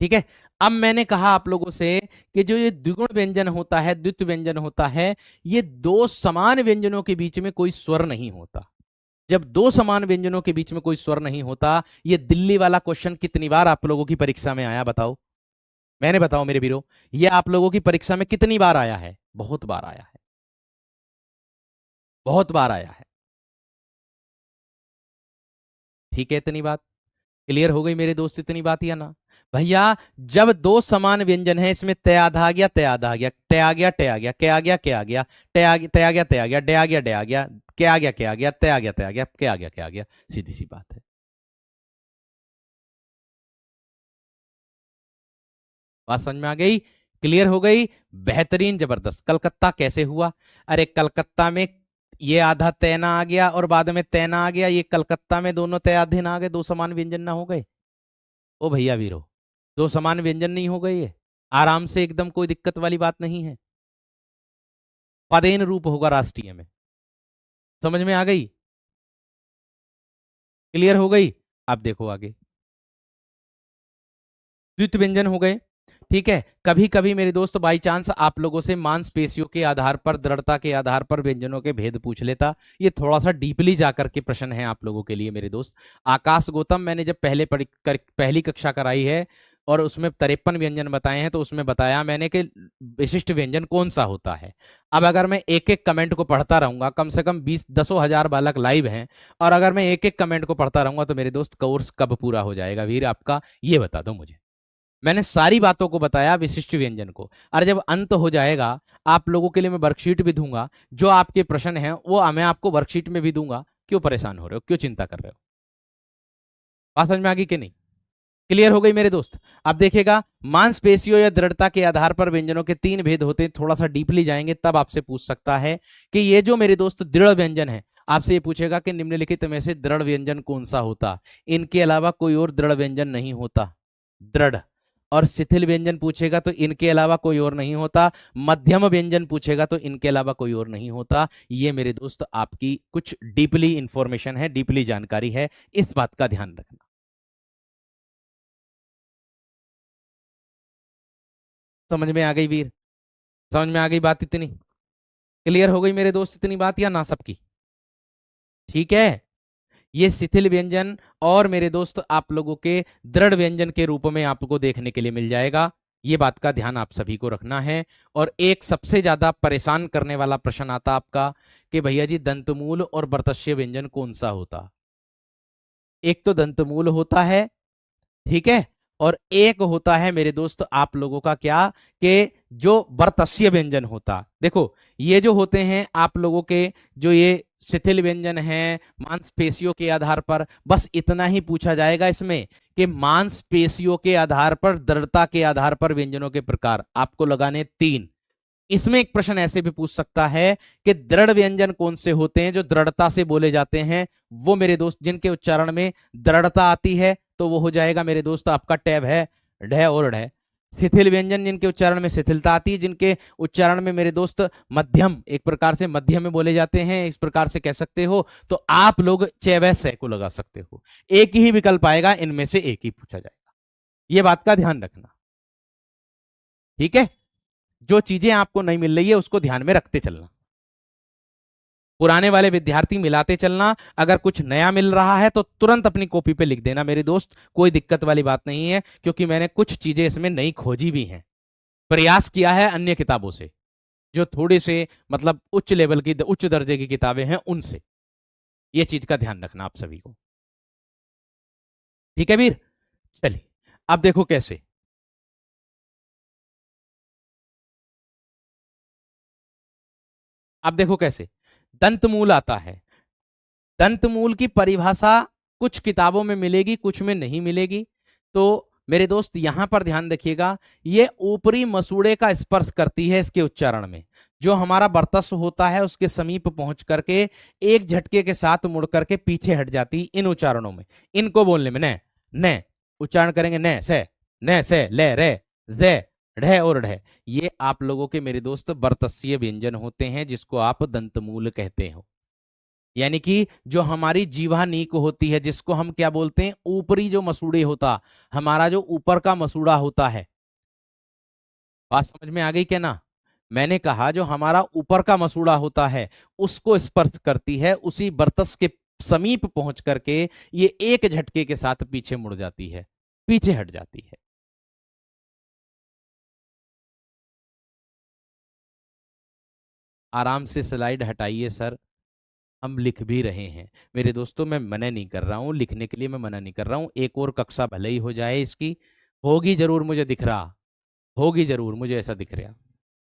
ठीक है। अब मैंने कहा आप लोगों से कि जो ये द्विगुण व्यंजन होता है, द्वित्व व्यंजन होता है, ये दो समान व्यंजनों के बीच में कोई स्वर नहीं होता। जब दो समान व्यंजनों के बीच में कोई स्वर नहीं होता, ये दिल्ली वाला क्वेश्चन कितनी बार आप लोगों की परीक्षा में आया बताओ? मैंने बताओ मेरे वीरों, ये आप लोगों की परीक्षा में कितनी बार आया है? बहुत बार आया है, बहुत बार आया है। ठीक है, इतनी बात क्लियर हो गई मेरे दोस्त, इतनी बात या ना? भैया, जब दो समान व्यंजन है, इसमें तय आधा आ गया, तय आधा आ गया, टय आ गया, टय आ गया, के आ गया, के आ गया, टय आ गया, तय आ गया, तय आ गया, डे आ गया, डे आ गया, के आ गया, के आ गया, तय आ गया, तय आ गया, के आ गया, के आ गया। सीधी सी बात है। बात समझ में आ गई? क्लियर हो गई? बेहतरीन, जबरदस्त। कलकत्ता कैसे हुआ? अरे कलकत्ता में ये आधा तैना आ गया और बाद में तैना आ गया, ये कलकत्ता में दोनों तय आधे ना आ गए, दो समान व्यंजन ना हो गए? ओ भैया वीरो, दो समान व्यंजन नहीं हो गए ये? आराम से एकदम, कोई दिक्कत वाली बात नहीं है। पदेन रूप होगा राष्ट्रीय में। समझ में आ गई? क्लियर हो गई? अब देखो आगे, द्वित्व व्यंजन हो गए। ठीक है। कभी कभी मेरे दोस्त बाई चांस आप लोगों से मांसपेशियों के आधार पर, दृढ़ता के आधार पर व्यंजनों के भेद पूछ लेता। ये थोड़ा सा डीपली जाकर के प्रश्न है आप लोगों के लिए मेरे दोस्त। आकाश गौतम, मैंने जब पहली कक्षा कराई है और उसमें 53 व्यंजन बताए हैं, तो उसमें बताया मैंने कि विशिष्ट व्यंजन कौन सा होता है। अब अगर मैं एक एक कमेंट को पढ़ता रहूंगा, कम से कम 20-10 हजार बालक लाइव हैं, और अगर मैं एक एक कमेंट को पढ़ता रहूंगा, तो मेरे दोस्त कोर्स कब पूरा हो जाएगा वीर आपका, ये बता दो मुझे। मैंने सारी बातों को बताया विशिष्ट व्यंजन को, और जब अंत हो जाएगा, आप लोगों के लिए मैं वर्कशीट भी दूंगा। जो आपके प्रश्न हैं वो मैं आपको वर्कशीट में भी दूंगा। क्यों परेशान हो रहे हो, क्यों चिंता कर रहे हो? बात समझ में आ गई कि नहीं? क्लियर हो गई मेरे दोस्त? अब देखिएगा, मांसपेशियों या दृढ़ता के आधार पर व्यंजनों के तीन भेद होते हैं। थोड़ा सा डीपली जाएंगे तब आपसे पूछ सकता है कि ये जो मेरे दोस्त दृढ़ व्यंजन है, आपसे ये पूछेगा कि निम्नलिखित में से दृढ़ व्यंजन कौन सा होता? इनके अलावा कोई और दृढ़ व्यंजन नहीं होता। दृढ़ और शिथिल व्यंजन पूछेगा तो इनके अलावा कोई और नहीं होता। मध्यम व्यंजन पूछेगा तो इनके अलावा कोई और नहीं होता। ये मेरे दोस्त आपकी कुछ डीपली इंफॉर्मेशन है, डीपली जानकारी है, इस बात का ध्यान रखना। समझ में आ गई वीर? समझ में आ गई बात इतनी? क्लियर हो गई मेरे दोस्त इतनी बात या ना सबकी? ठीक है। ये शिथिल व्यंजन और मेरे दोस्त आप लोगों के दृढ़ व्यंजन के रूप में आपको देखने के लिए मिल जाएगा। ये बात का ध्यान आप सभी को रखना है। और एक सबसे ज्यादा परेशान करने वाला प्रश्न आता आपका कि भैया जी दंतमूल और वर्तस्य व्यंजन कौन सा होता? एक तो दंतमूल होता है, ठीक है, और एक होता है मेरे दोस्त आप लोगों का क्या, कि जो वर्तस्य व्यंजन होता। देखो ये जो होते हैं आप लोगों के, जो ये शिथिल व्यंजन हैं मांसपेशियों के आधार पर, बस इतना ही पूछा जाएगा इसमें कि मांसपेशियों के आधार पर, दृढ़ता के आधार पर व्यंजनों के प्रकार आपको लगाने तीन। इसमें एक प्रश्न ऐसे भी पूछ सकता है कि दृढ़ व्यंजन कौन से होते हैं जो दृढ़ता से बोले जाते हैं, वो मेरे दोस्त जिनके उच्चारण में दृढ़ता आती है, तो वो हो जाएगा मेरे दोस्त आपका टैब है ढ और ढ। शिथिल व्यंजन जिनके उच्चारण में शिथिलता आती है, जिनके उच्चारण में मेरे दोस्त मध्यम, एक प्रकार से मध्यम में बोले जाते हैं, इस प्रकार से कह सकते हो, तो आप लोग चैव से को लगा सकते हो। एक ही विकल्प आएगा, इनमें से एक ही पूछा जाएगा, ये बात का ध्यान रखना। ठीक है, जो चीजें आपको नहीं मिल रही है उसको ध्यान में रखते चलना, पुराने वाले विद्यार्थी मिलाते चलना। अगर कुछ नया मिल रहा है तो तुरंत अपनी कॉपी पे लिख देना मेरे दोस्त, कोई दिक्कत वाली बात नहीं है, क्योंकि मैंने कुछ चीजें इसमें नई खोजी भी हैं, प्रयास किया है अन्य किताबों से, जो थोड़े से मतलब उच्च लेवल की, उच्च दर्जे की किताबें हैं उनसे। ये चीज का ध्यान रखना आप सभी को। ठीक है वीर, चलिए अब देखो कैसे। अब देखो कैसे दंतमूल आता है। दंतमूल की परिभाषा कुछ किताबों में मिलेगी, कुछ में नहीं मिलेगी। तो मेरे दोस्त यहां पर ध्यान रखिएगा, ये ऊपरी मसूड़े का स्पर्श करती है इसके उच्चारण में, जो हमारा वर्चस्व होता है उसके समीप पहुंच करके एक झटके के साथ मुड़ करके पीछे हट जाती इन उच्चारणों में। इनको बोलने में न न उच्चारण करेंगे, न से ले रे जे ढ और ढ, ये आप लोगों के मेरे दोस्त वर्तस्वीय व्यंजन होते हैं, जिसको आप दंतमूल कहते हो। यानी कि जो हमारी जीवा नीक होती है, जिसको हम क्या बोलते हैं, ऊपरी जो मसूड़े होता, हमारा जो ऊपर का मसूड़ा होता है। बात समझ में आ गई क्या ना? मैंने कहा जो हमारा ऊपर का मसूड़ा होता है उसको स्पर्श करती है, उसी बर्तस के समीप पहुंच करके ये एक झटके के साथ पीछे मुड़ जाती है, पीछे हट जाती है। आराम से स्लाइड हटाइए सर, हम लिख भी रहे हैं मेरे दोस्तों, मैं मना नहीं कर रहा हूं, लिखने के लिए मैं मना नहीं कर रहा हूं। एक और कक्षा भले ही हो जाए इसकी, होगी जरूर, मुझे दिख रहा, होगी जरूर, मुझे ऐसा दिख रहा,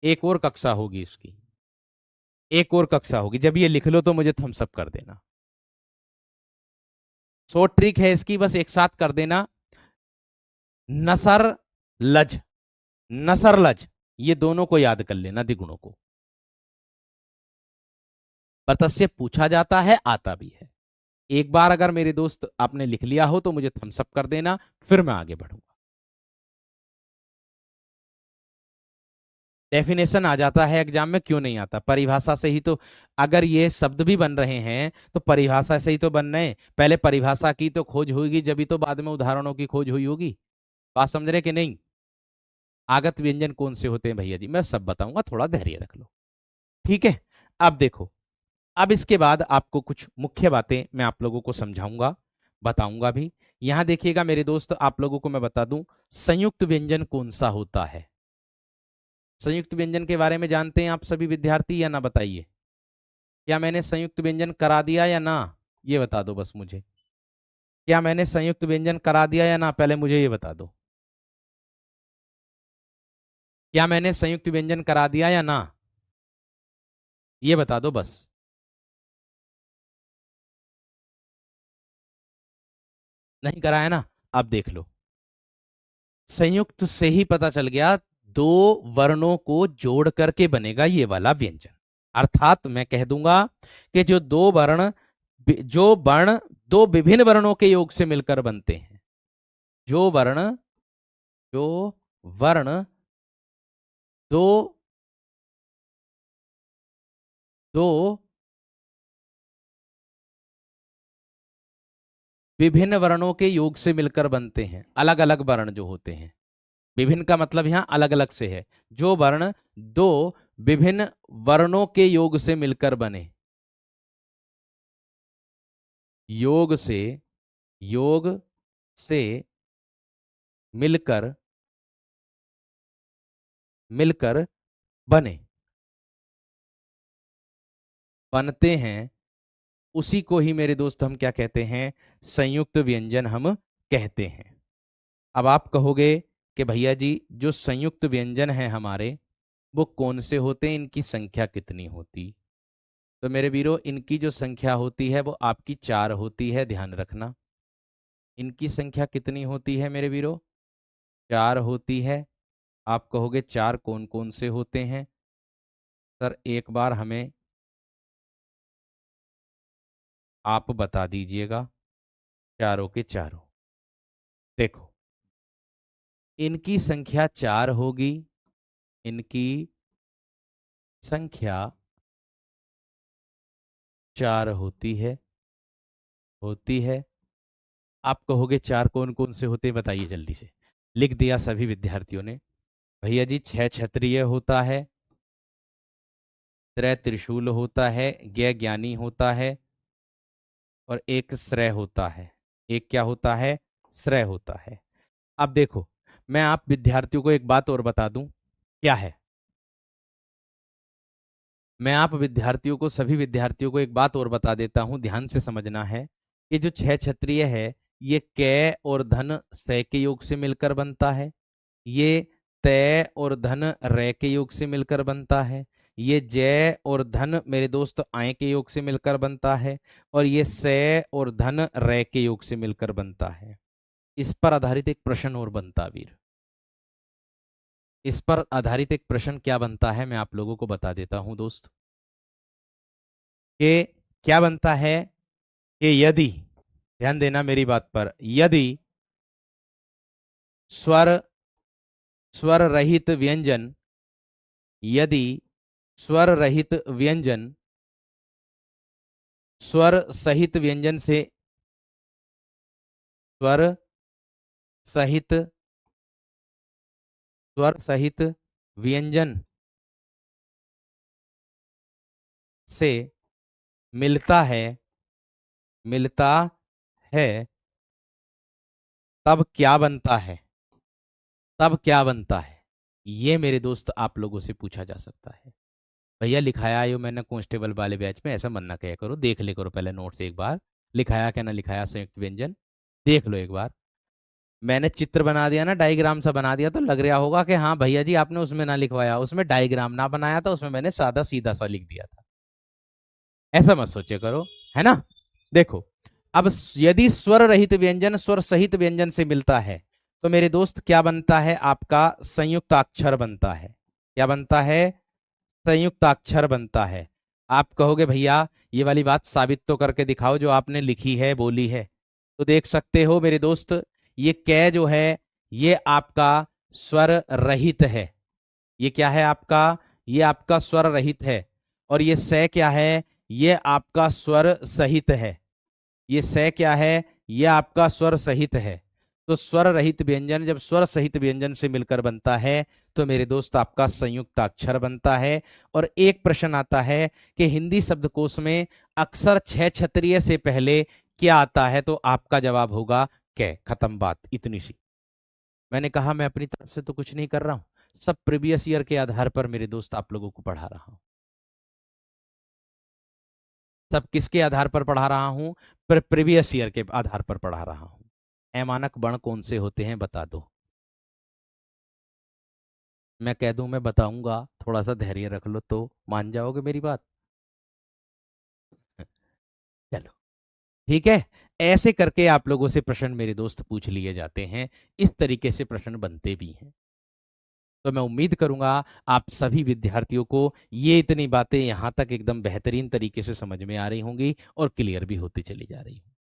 एक और कक्षा होगी इसकी, एक और कक्षा होगी। जब ये लिख लो तो मुझे थम्स अप कर देना। शॉर्ट ट्रिक है इसकी, बस एक साथ कर देना, नसर लज, नसर लज, ये दोनों को याद कर लेना, द्विगुणों को। बतस से पूछा जाता है, आता भी है। एक बार अगर मेरे दोस्त आपने लिख लिया हो तो मुझे थम्स अप कर देना, फिर मैं आगे बढ़ूंगा। डेफिनेशन आ जाता है एग्जाम में, क्यों नहीं आता, परिभाषा से ही तो, अगर ये शब्द भी बन रहे हैं तो परिभाषा से ही तो बन रहे हैं। पहले परिभाषा की तो खोज होगी, जब तो बाद में उदाहरणों की खोज हुई होगी। बात समझ रहे कि नहीं? आगत व्यंजन कौन से होते हैं भैया जी, मैं सब बताऊंगा, थोड़ा धैर्य रख लो। ठीक है, अब देखो, अब इसके बाद आपको कुछ मुख्य बातें मैं आप लोगों को समझाऊंगा, बताऊंगा भी। यहां देखिएगा मेरे दोस्त, आप लोगों को मैं बता दूं संयुक्त व्यंजन कौन सा होता है। संयुक्त व्यंजन के बारे में जानते हैं आप सभी विद्यार्थी या ना, बताइए। क्या मैंने संयुक्त व्यंजन करा दिया या ना, ये बता दो बस मुझे। क्या मैंने संयुक्त व्यंजन करा दिया या ना, पहले मुझे ये बता दो। क्या मैंने संयुक्त व्यंजन करा दिया या ना, ये बता दो बस। नहीं कराया ना? अब देख लो, संयुक्त से ही पता चल गया, दो वर्णों को जोड़ करके बनेगा ये वाला व्यंजन। अर्थात मैं कह दूंगा कि जो दो वर्ण, जो वर्ण दो विभिन्न वर्णों के योग से मिलकर बनते हैं, जो वर्ण, जो वर्ण दो, दो विभिन्न वर्णों के योग से मिलकर बनते हैं, अलग अलग वर्ण जो होते हैं, विभिन्न का मतलब यहां अलग अलग से है, जो वर्ण दो विभिन्न वर्णों के योग से मिलकर बने, योग से, योग से मिलकर, मिलकर बने, बनते हैं, उसी को ही मेरे दोस्त हम क्या कहते हैं, संयुक्त व्यंजन हम कहते हैं। अब आप कहोगे कि भैया जी जो संयुक्त व्यंजन है हमारे वो कौन से होते हैं, इनकी संख्या कितनी होती। तो मेरे वीरों इनकी जो संख्या होती है वो आपकी 4 होती है, ध्यान रखना। इनकी संख्या कितनी होती है मेरे वीरों, 4 होती है। आप कहोगे 4 कौन कौन से होते हैं। सर एक बार हमें आप बता दीजिएगा, चारों के चारों। देखो इनकी संख्या 4 होगी, इनकी संख्या 4 होती है। आप कहोगे 4 कौन कौन से होते हैं, बताइए जल्दी से। लिख दिया सभी विद्यार्थियों ने। भैया जी 6 क्षत्रिय होता है, 3 त्रिशूल होता है, ज्ञानी होता है, और एक श्रेय होता है। एक क्या होता है, श्रेय होता है। अब देखो मैं आप विद्यार्थियों को एक बात और बता दूं, क्या है, मैं आप विद्यार्थियों को, सभी विद्यार्थियों को एक बात और बता देता हूं, ध्यान से समझना है कि जो 6 क्षत्रिय है ये कै और धन सै के योग से मिलकर बनता है, ये तय और धन रे के योग से मिलकर बनता है, ये जय और धन मेरे दोस्त आय के योग से मिलकर बनता है, और ये सै और धन रे के योग से मिलकर बनता है। इस पर आधारित एक प्रश्न और बनता वीर, इस पर आधारित एक प्रश्न क्या बनता है मैं आप लोगों को बता देता हूं दोस्त, कि क्या बनता है कि यदि, ध्यान देना मेरी बात पर, यदि स्वर स्वर रहित व्यंजन, यदि स्वर रहित व्यंजन स्वर सहित व्यंजन से, स्वर सहित, स्वर सहित व्यंजन से मिलता है, मिलता है, तब क्या बनता है, तब क्या बनता है, ये मेरे दोस्त आप लोगों से पूछा जा सकता है। भैया लिखाया आयो मैंने कांस्टेबल वाले बैच में, ऐसा मन ना कहा करो, देख ले करो पहले नोट से एक बार, लिखाया क्या ना लिखाया संयुक्त व्यंजन, देख लो एक बार। मैंने चित्र बना दिया ना, डायग्राम सा बना दिया, तो लग रहा होगा कि हाँ भैया जी आपने उसमें ना लिखवाया, उसमें डायग्राम ना बनाया था, उसमें मैंने सादा सीधा सा लिख दिया था। ऐसा मत सोचे करो, है ना। देखो अब यदि स्वर रहित व्यंजन स्वर सहित व्यंजन से मिलता है तो मेरे दोस्त क्या बनता है, आपका संयुक्त अक्षर बनता है। क्या बनता है, संयुक्त अक्षर बनता है। आप कहोगे भैया ये वाली बात साबित तो करके दिखाओ जो आपने लिखी है बोली है। तो देख सकते हो मेरे दोस्त, ये कै जो है ये आपका स्वर रहित है, ये क्या है आपका, ये आपका स्वर रहित है। और ये सै क्या है, ये आपका स्वर सहित है। ये सै क्या है, ये आपका स्वर सहित है। तो स्वर रहित व्यंजन जब स्वर सहित व्यंजन से मिलकर बनता है तो मेरे दोस्त आपका संयुक्त अक्षर बनता है। और एक प्रश्न आता है कि हिंदी शब्दकोश में अक्षर 6 क्षत्रिय से पहले क्या आता है, तो आपका जवाब होगा कै। खत्म बात, इतनी सी। मैंने कहा मैं अपनी तरफ से तो कुछ नहीं कर रहा हूं, सब प्रीवियस ईयर के आधार पर मेरे दोस्त आप लोगों को पढ़ा रहा हूं। सब किसके आधार पर पढ़ा रहा हूं, प्रीवियस ईयर के आधार पर पढ़ा रहा हूं। ऐमानक बण कौन से होते हैं बता दो। मैं कह दूं मैं बताऊंगा, थोड़ा सा धैर्य रख लो तो मान जाओगे मेरी बात। चलो ठीक है, ऐसे करके आप लोगों से प्रश्न मेरे दोस्त पूछ लिए जाते हैं, इस तरीके से प्रश्न बनते भी हैं। तो मैं उम्मीद करूंगा आप सभी विद्यार्थियों को ये इतनी बातें यहां तक एकदम बेहतरीन तरीके से समझ में आ रही होंगी और क्लियर भी होती चली जा रही होंगी।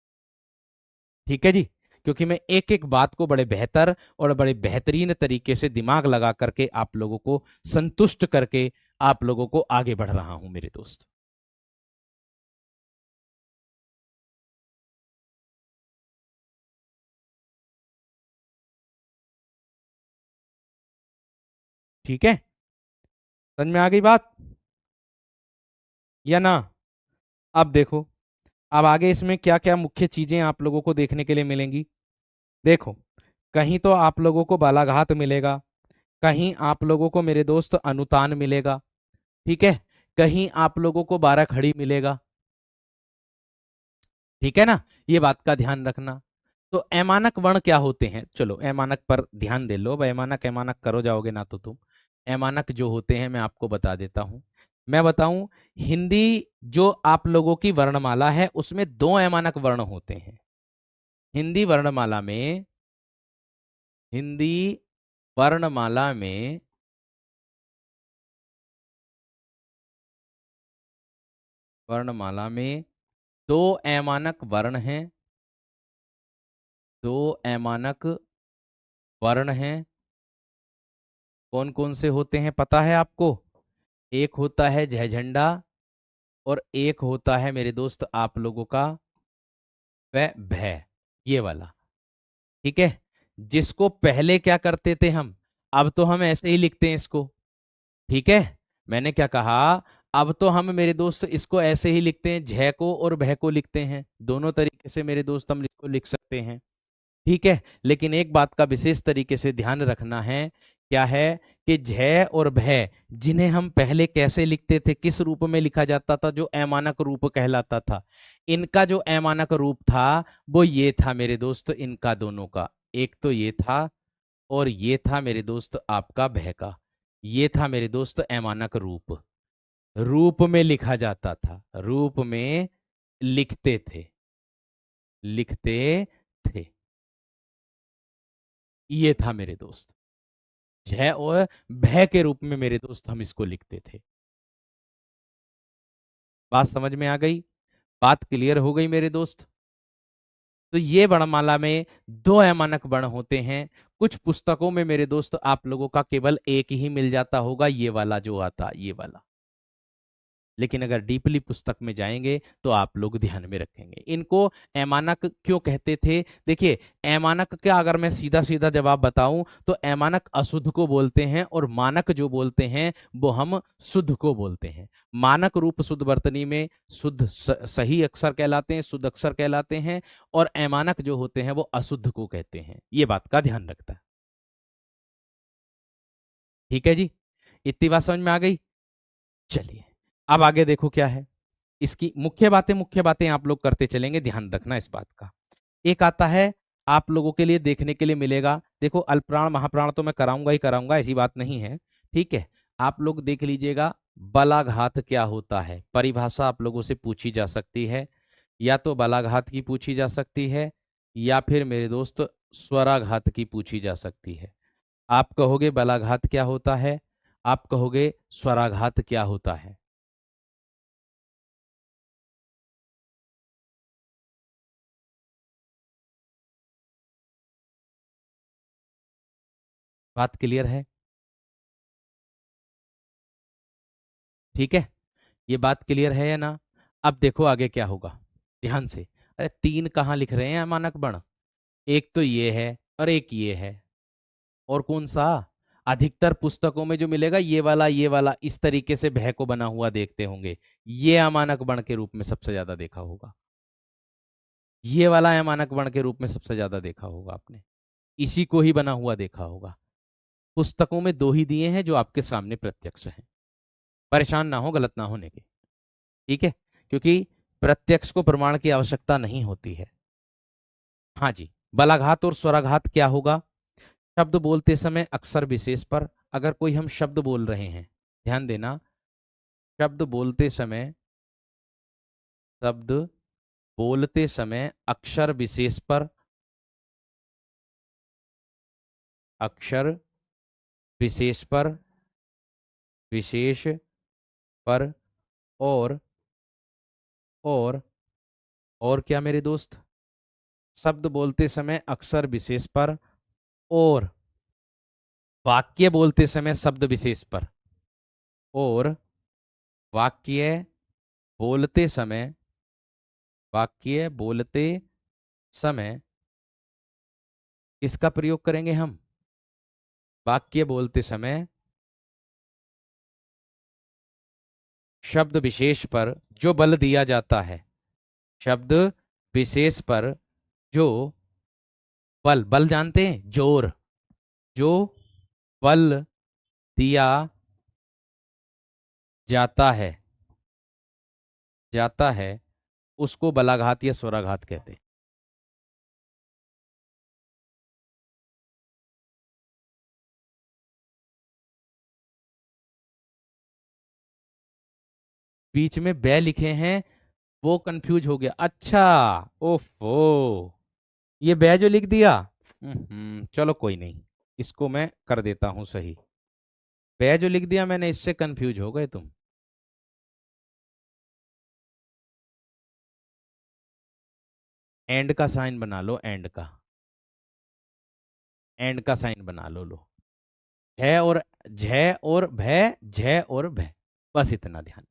ठीक है जी, क्योंकि मैं एक एक बात को बड़े बेहतर और बड़े बेहतरीन तरीके से दिमाग लगा करके आप लोगों को संतुष्ट करके आप लोगों को आगे बढ़ रहा हूं मेरे दोस्त। ठीक है, समझ में आ गई बात या ना। अब देखो, अब आगे इसमें क्या क्या मुख्य चीजें आप लोगों को देखने के लिए मिलेंगी। देखो कहीं तो आप लोगों को बालाघात मिलेगा, कहीं आप लोगों को मेरे दोस्त अनुतान मिलेगा, ठीक है, कहीं आप लोगों को बारह खड़ी मिलेगा। ठीक है ना, ये बात का ध्यान रखना। तो ऐमानक वर्ण क्या होते हैं, चलो ऐमानक पर ध्यान दे लो। अब ऐमानक ऐमानक करो जाओगे ना तो तुम। ऐमानक जो होते हैं मैं आपको बता देता हूं। मैं बताऊं, हिंदी जो आप लोगों की वर्णमाला है उसमें दो ऐमानक वर्ण होते हैं। हिंदी वर्णमाला में, हिंदी वर्णमाला में वर्णमाला में दो ऐमानक वर्ण हैं। दो ऐमानक वर्ण हैं। कौन कौन से होते हैं पता है आपको? एक होता है जय झंडा, और एक होता है मेरे दोस्त आप लोगों का वह भय, ये वाला। ठीक है। जिसको पहले क्या करते थे हम, अब तो हम ऐसे ही लिखते हैं इसको। ठीक है। मैंने क्या कहा, अब तो हम मेरे दोस्त इसको ऐसे ही लिखते हैं, झय को और भय को लिखते हैं, दोनों तरीके से मेरे दोस्त हम इसको लिख सकते हैं। ठीक है। लेकिन एक बात का विशेष तरीके से ध्यान रखना है, क्या है कि जय और भय जिन्हें हम पहले कैसे लिखते थे, किस रूप में लिखा जाता था, जो अमानक रूप कहलाता था, इनका जो अमानक रूप था वो ये था मेरे दोस्त, इनका दोनों का। एक तो ये था, और ये था मेरे दोस्त आपका भय का। ये था मेरे दोस्त अमानक रूप। रूप में लिखा जाता था, रूप में लिखते थे, लिखते थे। ये था मेरे दोस्त, जय और भय के रूप में मेरे दोस्त हम इसको लिखते थे। बात समझ में आ गई? बात क्लियर हो गई मेरे दोस्त? तो ये वर्णमाला में दो अमानक वर्ण होते हैं। कुछ पुस्तकों में मेरे दोस्त आप लोगों का केवल एक ही मिल जाता होगा, ये वाला जो आता, ये वाला। लेकिन अगर डीपली पुस्तक में जाएंगे तो आप लोग ध्यान में रखेंगे। इनको ऐमानक क्यों कहते थे? देखिए, ऐमानक का अगर मैं सीधा सीधा जवाब बताऊं तो ऐमानक अशुद्ध को बोलते हैं, और मानक जो बोलते हैं वो हम शुद्ध को बोलते हैं। मानक रूप शुद्ध वर्तनी में शुद्ध सही अक्षर कहलाते हैं, शुद्ध अक्षर कहलाते हैं, और ऐमानक जो होते हैं वो अशुद्ध को कहते हैं। ये बात का ध्यान रखता है। ठीक है जी, इतनी बात समझ में आ गई? चलिए, अब आगे देखो क्या है। इसकी मुख्य बातें आप लोग करते चलेंगे, ध्यान रखना इस बात का। एक आता है, आप लोगों के लिए देखने के लिए मिलेगा। देखो, अल्पप्राण महाप्राण तो मैं कराऊंगा ही कराऊंगा, ऐसी बात नहीं है। ठीक है। आप लोग देख लीजिएगा, बलाघात क्या होता है, परिभाषा आप लोगों से पूछी जा सकती है। या तो बलाघात की पूछी जा सकती है, या फिर मेरे दोस्त स्वराघात की पूछी जा सकती है। आप कहोगे बलाघात क्या होता है, आप कहोगे स्वराघात क्या होता है। बात क्लियर है? ठीक है, ये बात क्लियर है या ना? अब देखो आगे क्या होगा, ध्यान से। अरे तीन कहाँ लिख रहे हैं मानक बण? एक तो ये है, और एक ये है, और कौन सा? अधिकतर पुस्तकों में जो मिलेगा ये वाला, ये वाला इस तरीके से भय को बना हुआ देखते होंगे। ये अमानक बण के रूप में सबसे ज्यादा देखा होगा। ये वाला अमानक बण के रूप में सबसे ज्यादा देखा होगा आपने। इसी को ही बना हुआ देखा होगा। पुस्तकों में दो ही दिए हैं जो आपके सामने प्रत्यक्ष हैं। परेशान ना हो गलत ना होने के। ठीक है, क्योंकि प्रत्यक्ष को प्रमाण की आवश्यकता नहीं होती है। हाँ जी। बलाघात और स्वराघात क्या होगा? शब्द बोलते समय अक्षर विशेष पर, अगर कोई हम शब्द बोल रहे हैं, ध्यान देना, शब्द बोलते समय, शब्द बोलते समय अक्षर विशेष पर, अक्षर विशेष पर, विशेष पर, और और और क्या मेरे दोस्त? शब्द बोलते समय अक्षर विशेष पर, और वाक्य बोलते समय शब्द विशेष पर, और वाक्य बोलते समय, वाक्य बोलते समय इसका प्रयोग करेंगे हम। वाक्य बोलते समय शब्द विशेष पर जो बल दिया जाता है, शब्द विशेष पर जो बल, बल जानते हैं, जोर, जो बल दिया जाता है, जाता है, उसको बलाघात या स्वराघात कहते हैं। बीच में बे लिखे हैं वो कंफ्यूज हो गया। अच्छा, ओफो, ये बे जो लिख दिया। चलो कोई नहीं, इसको मैं कर देता हूं सही। बे जो लिख दिया मैंने, इससे कंफ्यूज हो गए तुम। एंड का साइन बना लो, एंड का, एंड का साइन बना लो। है और झ और भय, झ और भय, बस इतना ध्यान।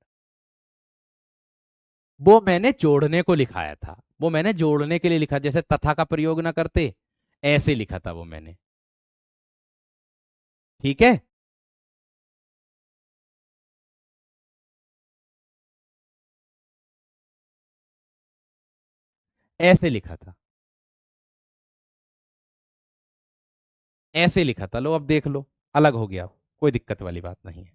वो मैंने जोड़ने को लिखाया था, वो मैंने जोड़ने के लिए लिखा, जैसे तथा का प्रयोग ना करते, ऐसे लिखा था वो मैंने। ठीक है, ऐसे लिखा था, ऐसे लिखा था। लो अब देख लो, अलग हो गया, कोई दिक्कत वाली बात नहीं है।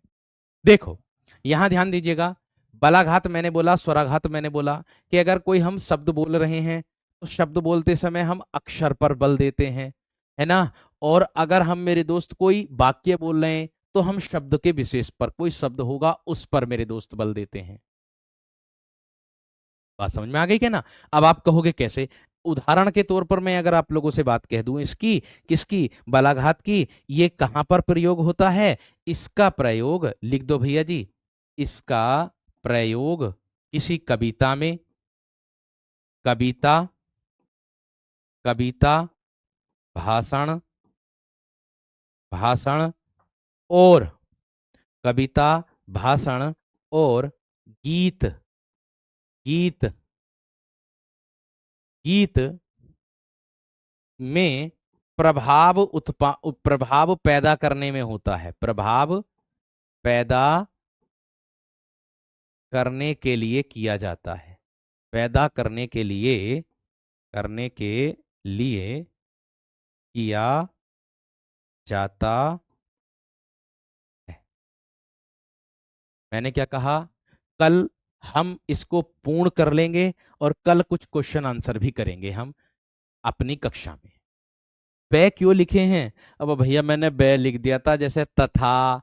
देखो, यहां ध्यान दीजिएगा, बलाघात मैंने बोला, स्वराघात मैंने बोला कि अगर कोई हम शब्द बोल रहे हैं तो शब्द बोलते समय हम अक्षर पर बल देते हैं, है ना। और अगर हम मेरे दोस्त कोई वाक्य बोल रहे हैं तो हम शब्द के विशेष पर, कोई शब्द होगा उस पर मेरे दोस्त बल देते हैं। बात समझ में आ गई क्या ना। अब आप कहोगे कैसे, उदाहरण के तौर पर मैं अगर आप लोगों से बात कह दूं इसकी, किसकी, बलाघात की, ये कहां पर प्रयोग होता है। इसका प्रयोग लिख दो भैया जी, इसका प्रयोग किसी कविता में, कविता, कविता, भाषण, भाषण और, कविता, भाषण और गीत, गीत, गीत में प्रभाव पैदा करने में होता है, प्रभाव पैदा करने के लिए किया जाता है, पैदा करने के लिए, करने के लिए किया जाता है। मैंने क्या कहा, कल हम इसको पूर्ण कर लेंगे और कल कुछ क्वेश्चन आंसर भी करेंगे हम अपनी कक्षा में। बै क्यों लिखे हैं, अब भैया मैंने बै लिख दिया था, जैसे तथा,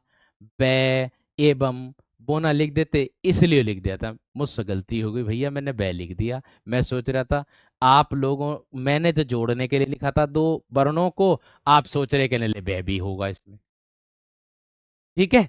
बै, एवं, वो ना लिख देते, इसलिए लिख दिया था, मुझसे गलती हो गई भैया, मैंने बै लिख दिया। मैं सोच रहा था आप लोगों, मैंने तो जोड़ने के लिए लिखा था दो वर्णों को, आप सोच रहे कि नहीं बै भी होगा इसमें। ठीक है,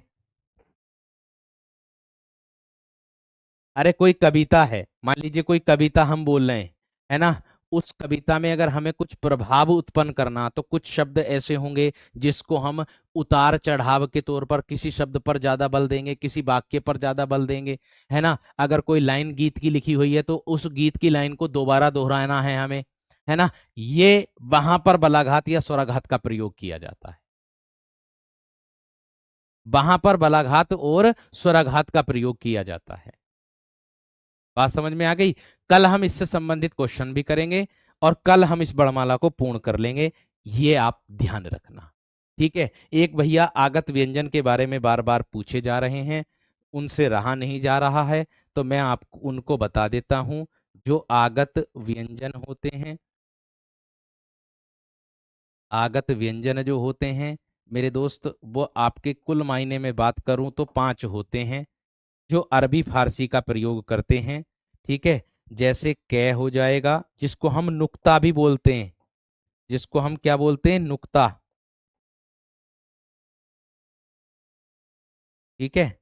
अरे कोई कविता है, मान लीजिए कोई कविता हम बोल रहे हैं, है ना, उस कविता में अगर हमें कुछ प्रभाव उत्पन्न करना, तो कुछ शब्द ऐसे होंगे जिसको हम उतार चढ़ाव के तौर पर किसी शब्द पर ज्यादा बल देंगे, किसी वाक्य पर ज्यादा बल देंगे, है ना। अगर कोई लाइन गीत की लिखी हुई है तो उस गीत की लाइन को दोबारा दोहराना है हमें, है ना। ये वहां पर बलाघात या स्वराघात का प्रयोग किया जाता है, वहां पर बलाघात और स्वराघात का प्रयोग किया जाता है। बात समझ में आ गई। कल हम इससे संबंधित क्वेश्चन भी करेंगे और कल हम इस बड़माला को पूर्ण कर लेंगे, ये आप ध्यान रखना। ठीक है, एक भैया आगत व्यंजन के बारे में बार बार पूछे जा रहे हैं, उनसे रहा नहीं जा रहा है, तो मैं आपको उनको बता देता हूं। जो आगत व्यंजन होते हैं, आगत व्यंजन जो होते हैं मेरे दोस्त, वो आपके कुल मायने में बात करूं तो 5 होते हैं, जो अरबी फारसी का प्रयोग करते हैं। ठीक है, जैसे कै हो जाएगा, जिसको हम नुक्ता भी बोलते हैं, जिसको हम क्या बोलते हैं, नुक्ता। ठीक है,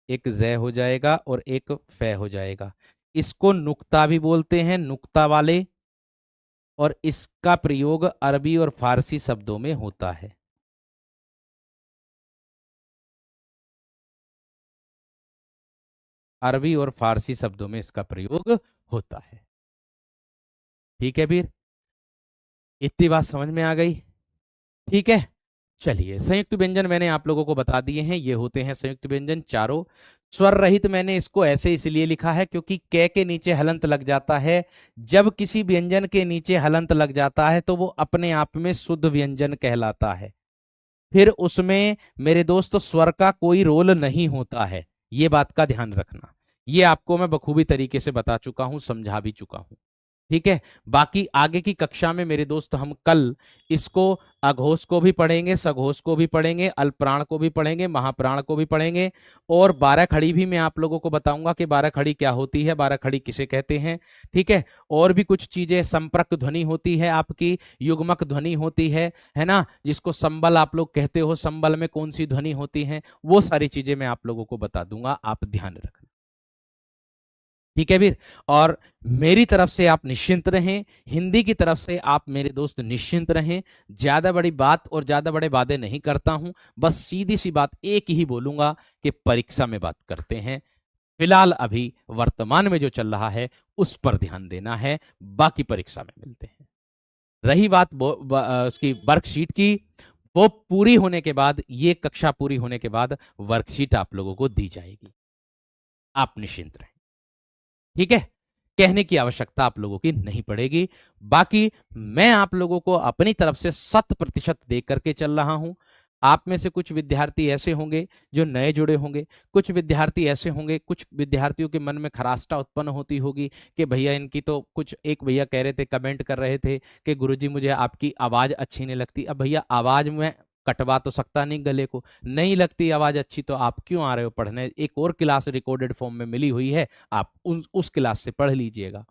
एक जय हो जाएगा और एक फै हो जाएगा, इसको नुक्ता भी बोलते हैं, नुक्ता वाले। और इसका प्रयोग अरबी और फारसी शब्दों में होता है। अरबी और फारसी शब्दों में इसका प्रयोग होता है। ठीक है वीर, इतनी बात समझ में आ गई। ठीक है, चलिए, संयुक्त व्यंजन मैंने आप लोगों को बता दिए हैं, ये होते हैं संयुक्त व्यंजन चारों। स्वर रहित मैंने इसको ऐसे इसलिए लिखा है क्योंकि कै के नीचे हलंत लग जाता है। जब किसी व्यंजन के नीचे हलंत लग जाता है तो वो अपने आप में शुद्ध व्यंजन कहलाता है, फिर उसमें मेरे दोस्त स्वर का कोई रोल नहीं होता है। ये बात का ध्यान रखना, ये आपको मैं बखूबी तरीके से बता चुका हूं, समझा भी चुका हूं। ठीक है। बाकी आगे की कक्षा में मेरे दोस्त हम कल इसको अघोष को भी पढ़ेंगे, सघोष को भी पढ़ेंगे, अल्पप्राण को भी पढ़ेंगे, महाप्राण को भी पढ़ेंगे, और 12 खड़ी भी मैं आप लोगों को बताऊंगा कि 12 खड़ी क्या होती है, 12 खड़ी किसे कहते हैं। ठीक है। और भी कुछ चीजें, संपर्क ध्वनि होती है आपकी, युग्मक ध्वनि होती है ना, जिसको संबल आप लोग कहते हो, संबल में कौन सी ध्वनि होती है, वो सारी चीजें मैं आप लोगों को बता दूंगा, आप ध्यान रखना। ठीक है वीर। और मेरी तरफ से आप निश्चिंत रहें, हिंदी की तरफ से आप मेरे दोस्त निश्चिंत रहें। ज्यादा बड़ी बात और ज्यादा बड़े वादे नहीं करता हूं, बस सीधी सी बात एक ही बोलूंगा कि परीक्षा में बात करते हैं। फिलहाल अभी वर्तमान में जो चल रहा है उस पर ध्यान देना है, बाकी परीक्षा में मिलते हैं। रही बात उसकी वर्कशीट की, वो पूरी होने के बाद, ये कक्षा पूरी होने के बाद वर्कशीट आप लोगों को दी जाएगी, आप निश्चिंत रहें। ठीक है। कहने की आवश्यकता आप लोगों की नहीं पड़ेगी। बाकी मैं आप लोगों को अपनी तरफ से 100% दे करके चल रहा हूं। आप में से कुछ विद्यार्थी ऐसे होंगे जो नए जुड़े होंगे, कुछ विद्यार्थी ऐसे होंगे, कुछ विद्यार्थियों के मन में खरास्टा उत्पन्न होती होगी कि भैया इनकी तो कुछ, एक भैया कह रहे थे, कमेंट कर रहे थे कि गुरुजी मुझे आपकी आवाज अच्छी नहीं लगती। अब भैया आवाज में कटवा तो सकता नहीं गले को, नहीं लगती आवाज अच्छी तो आप क्यों आ रहे हो पढ़ने, एक और क्लास रिकॉर्डेड फॉर्म में मिली हुई है, आप उस क्लास से पढ़ लीजिएगा,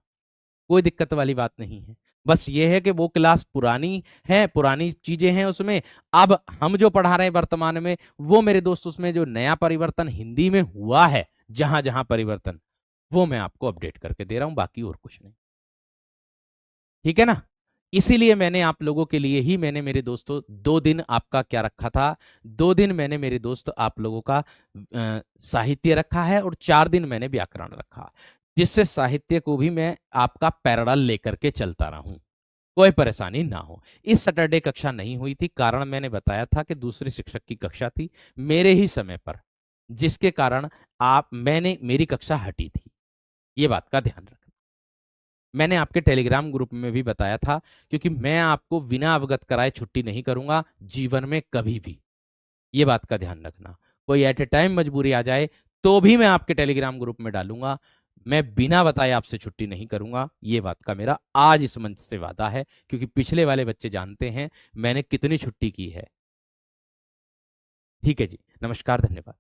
कोई दिक्कत वाली बात नहीं है। बस ये है कि वो क्लास पुरानी है, पुरानी चीजें हैं उसमें। अब हम जो पढ़ा रहे हैं वर्तमान में, वो मेरे दोस्त उसमें जो नया परिवर्तन हिंदी में हुआ है, जहां जहां परिवर्तन, वो मैं आपको अपडेट करके दे रहा हूं, बाकी और कुछ नहीं। ठीक है ना। इसीलिए मैंने आप लोगों के लिए ही मैंने मेरे दोस्तों 2 दिन आपका क्या रखा था, 2 दिन मैंने मेरे दोस्त आप लोगों का साहित्य रखा है, और 4 दिन मैंने व्याकरण रखा, जिससे साहित्य को भी मैं आपका पैरेलल लेकर के चलता रहा हूं, कोई परेशानी ना हो। इस सैटरडे कक्षा नहीं हुई थी, कारण मैंने बताया था कि दूसरे शिक्षक की कक्षा थी मेरे ही समय पर, जिसके कारण मेरी कक्षा हटी थी। ये बात का ध्यान रखना। मैंने आपके टेलीग्राम ग्रुप में भी बताया था, क्योंकि मैं आपको बिना अवगत कराए छुट्टी नहीं करूंगा जीवन में कभी भी, ये बात का ध्यान रखना। कोई एट ए टाइम मजबूरी आ जाए तो भी मैं आपके टेलीग्राम ग्रुप में डालूंगा, मैं बिना बताए आपसे छुट्टी नहीं करूंगा, ये बात का मेरा आज इस मंच से वादा है, क्योंकि पिछले वाले बच्चे जानते हैं मैंने कितनी छुट्टी की है। ठीक है जी, नमस्कार, धन्यवाद।